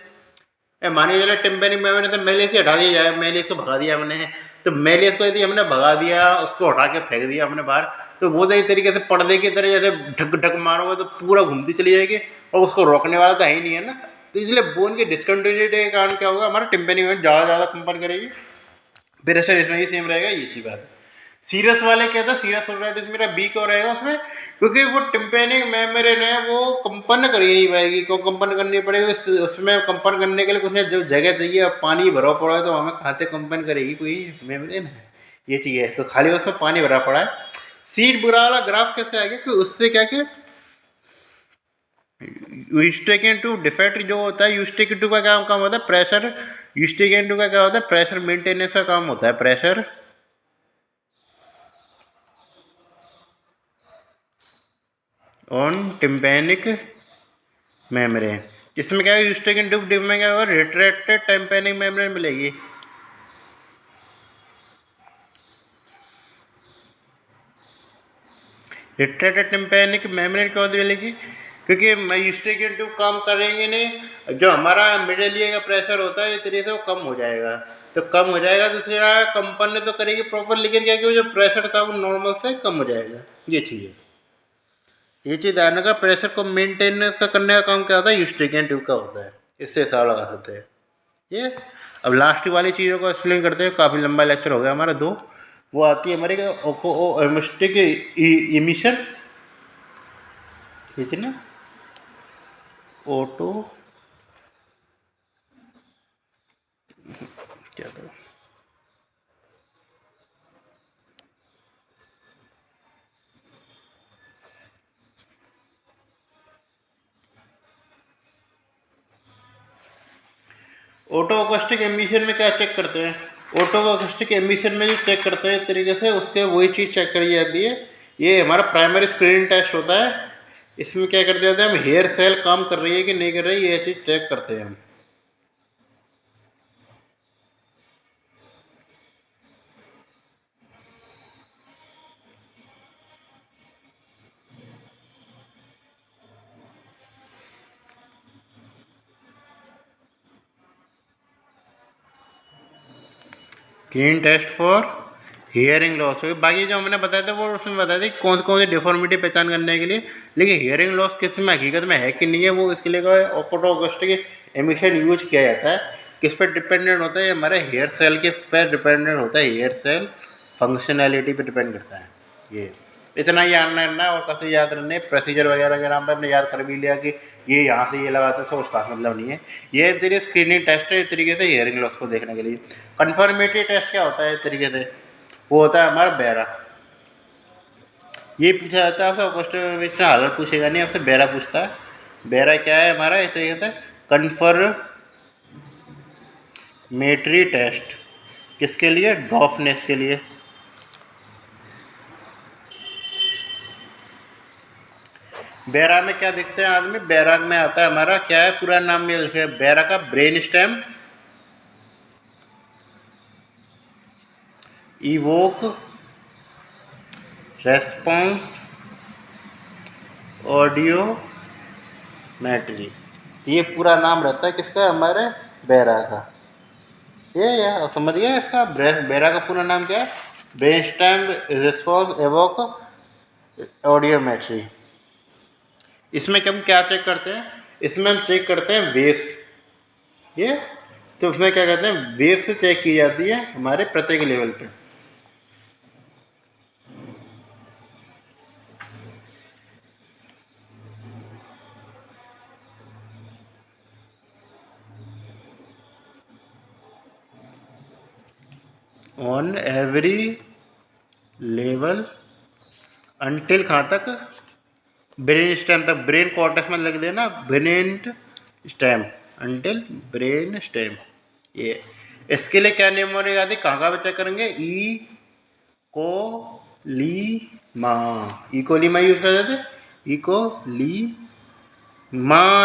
मानिए चलो टिम्पेनिक में मैंने तो मेलियस ही हटा दिया जाए, मेलियस को भगा दिया हमने, तो मेलियस को यदि हमने भगा दिया, उसको हटा के फेंक दिया हमने बाहर, तो वो तो एक तरीके से पर्दे की तरह जैसे ढक ढक मारोगे तो पूरा घूमती चली जाएगी, और उसको रोकने वाला तो है ही नहीं है ना। तो इसलिए बोन की डिस्कंटिन्यूटी के कारण क्या होगा, हमारा टिम्पेनिक में ज़्यादा ज़्यादा कंपन करेगी, प्रेशर इसमें ही सेम रहेगा, ये चीज़ बात है। सीरियस वाले क्या था, सीरियस ओराइटिस मेरा बी क्यों रहेगा उसमें, क्योंकि वो टिम्पेनिक मेम्ब्रेन है वो कंपन कर ही नहीं पाएगी। क्यों कंपन करनी पड़ेगी, उसमें कंपन करने के लिए कुछ जो जगह चाहिए, अब पानी भरा पड़ा है तो हमें कहाँ से कंपन करेगी कोई मेम्ब्रेन है, ये चीज़ है। तो खाली उसमें पानी भरा पड़ा है। सीट बुरा वाला ग्राफ कैसे आ गया, कि उससे क्या कि यूस्टेकिन टू डिफेक्ट जो होता है, यूस्टेकिन टू का क्या काम होता है, प्रेशर, यूस्टेकिन टू का क्या होता है, प्रेशर मेंटेनेंस का काम होता है, प्रेशर ऑन टिम्पेनिक मेम्ब्रेन। इसमें क्या है, यूस्टेकिन ट्यूब डिप में क्या होगा, रिट्रैक्टेड टिम्पेनिक मेम्ब्रेन मिलेगी। रिट्रैक्टेड टिम्पेनिक मेम्ब्रेन क्यों मिलेगी, क्योंकि यूस्टेकिन ट्यूब काम करेंगे नहीं, जो हमारा मिडिल ईयर का प्रेशर होता है इस तरीके से वो कम हो जाएगा। तो कम हो जाएगा तो इसलिए कंपन ने तो करेगी प्रॉपर, लेकिन क्या कि जो प्रेशर था वो नॉर्मल से कम हो जाएगा, ये चीज़ है। ये चीज़ ध्यान रखा, प्रेशर को मेंटेनेंस का करने का काम क्या होता है, यूस्टेकिन ट्यूब का होता है, इससे हिसाब लगा सकते हैं। ये अब लास्ट वाली चीज़ों को एक्सप्लेन करते हैं, काफ़ी लंबा लेक्चर हो गया हमारा दो। वो आती है हमारे ओमिस्टिक इमिशन, ठीक है ना, ऑटो क्या था, ऑटो अकोस्टिक एमिशन में क्या चेक करते हैं, ऑटो अकोस्टिक एमिशन में जो चेक करते हैं तरीके से उसके वही चीज़ चेक करी जाती है। ये हमारा प्राइमरी स्क्रीनिंग टेस्ट होता है। इसमें क्या करते हैं हम, हेयर सेल काम कर रही है कि नहीं कर रही है, ये चीज़ चेक करते हैं हम। Screen test for hearing loss, बाकी जो हमने बताया था वो उसमें बताया था कि कौन सी डिफॉर्मिटी पहचान करने के लिए, लेकिन हियरिंग लॉस किस में हकीकत में है कि नहीं है, वो इसके लिए ऑटो अकोस्टिक एमिशन यूज किया जाता है। किस पर डिपेंडेंट होता है, हमारे हेयर सेल के पर डिपेंडेंट होता है, हेयर सेल फंक्शनैलिटी पे डिपेंड करता है। ये इतना ही जानना है और कैसे याद रखने, प्रोसीजर वगैरह के नाम पर हमने याद कर भी लिया कि ये यहाँ से ये लगाते हैं, उसका मतलब नहीं है। ये तेरी स्क्रीनिंग टेस्ट है इस तरीके से हियरिंग लॉस को देखने के लिए। कन्फर्मेटरी टेस्ट क्या होता है इस तरीके से, वो होता है हमारा बेरा। ये पूछा जाता है आपसे, क्वेश्चन में हालत पूछेगा नहीं, आपसे बेरा पूछता है। बेरा क्या है हमारा इस तरीके से, कन्फर्मेटरी टेस्ट, किसके लिए, डॉफनेस के लिए। बैरा में क्या दिखते हैं आदमी, बैरा में आता है हमारा क्या है, पूरा नाम में लिखे बैरा का, brain stem, evoke response audiometry, ये पूरा नाम रहता है किसका, हमारे बैरा का। ये यार समझ गए इसका, बैरा का पूरा नाम क्या है, brain stem response evoke audiometry. इसमें हम क्या चेक करते हैं, इसमें हम चेक करते हैं वेव्स। ये तो उसमें क्या कहते हैं, वेव्स से चेक की जाती है हमारे प्रत्येक लेवल पे। ऑन एवरी लेवल अंटिल कहाँ तक, ब्रेन स्टेम तक, ब्रेन कॉर्टेक्स में लग देना, brain stem until brain stem. ये इसके लिए क्या नियम होने आती, कहाँ पे चेक करेंगे, इकोलीमा, इकोलीमा यूज कर देते, इकोलीमा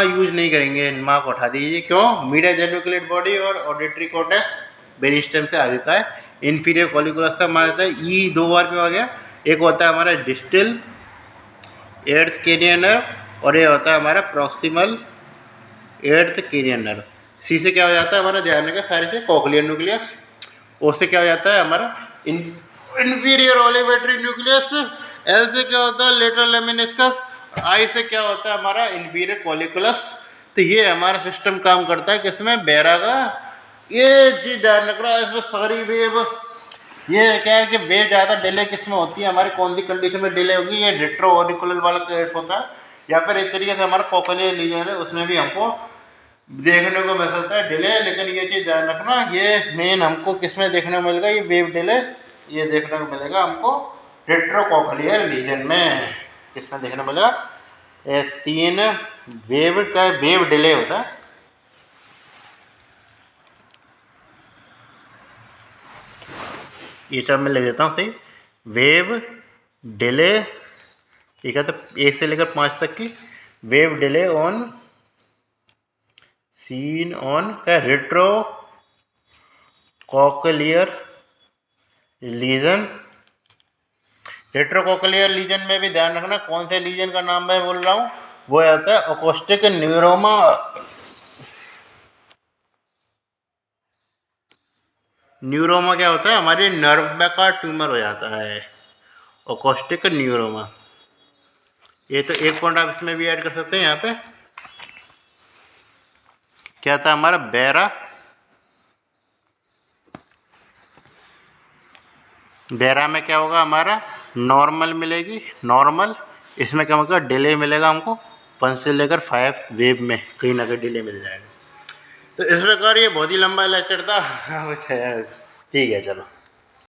यूज नहीं करेंगे, माँ को उठा दीजिए। क्यों, मीडिया जेनिकुलेट बॉडी और ऑडिटरी कॉर्टेक्स ब्रेन स्टेम से आ जाता है, इन्फीरियर कॉलिकुलस तक मार जाता है। ई दो बार पे आ गया, एक होता है हमारा डिस्टल एर्थ कैरियर नर्व और ये होता है हमारा प्रॉक्सिमल एर्थ कैरियर नर्व। सी से क्या हो जाता है हमारा, ध्यान रखा सारे से, कॉक्लियर न्यूक्लियस। ओ से क्या हो जाता है हमारा इंफीरियर ऑलिवेटरी न्यूक्लियस। एल से क्या होता है लेटरल लेमिनिस्कस। आई से क्या होता है हमारा इंफीरियर कॉलिकुलस। तो ये हमारा सिस्टम काम करता है किसमें, बैरा का। ये चीज ध्यान रख रहा है इसमें सारी वेव। ये क्या है कि वेव ज़्यादा डिले किस में होती है, हमारी कौन सी कंडीशन में डिले होगी, ये रेट्रो ऑरिकुलर वाला केस होता है, या फिर एक तरीके से हमारा कोक्लियर लीजन है उसमें भी हमको देखने को मिल सकता है डिले। लेकिन ये चीज़ ध्यान रखना, ये मेन हमको किस में देखने को मिलेगा, ये वेव डिले ये देखने को मिलेगा हमको रेट्रो कोक्लियर लीजन में। किसमें देखने को मिलेगा, सीन वेव का वेव डिले होता है। ये सब मैं लिख देता हूँ सही, वेव डिले, ठीक है। तो 1 से लेकर 5 तक की wave delay on scene on क्या, retro cochlear lesion. Retro cochlear lesion में भी ध्यान रखना कौन से लीजन का नाम मैं बोल रहा हूँ, वो आता है अकोस्टिक न्यूरोमा। न्यूरोमा क्या होता है, हमारे नर्व का ट्यूमर हो जाता है, अकोस्टिक न्यूरोमा। ये तो एक पॉइंट आप इसमें भी ऐड कर सकते हैं। यहाँ पे क्या था हमारा बैरा बेरा में क्या होगा हमारा, नॉर्मल मिलेगी, नॉर्मल। इसमें क्या होगा, डिले मिलेगा हमको 1 से लेकर 5 वेव में कहीं ना कहीं डिले मिल जाएगा। तो इस प्रकार ये बहुत ही लंबा लेक्चर था। ठीक है, चलो।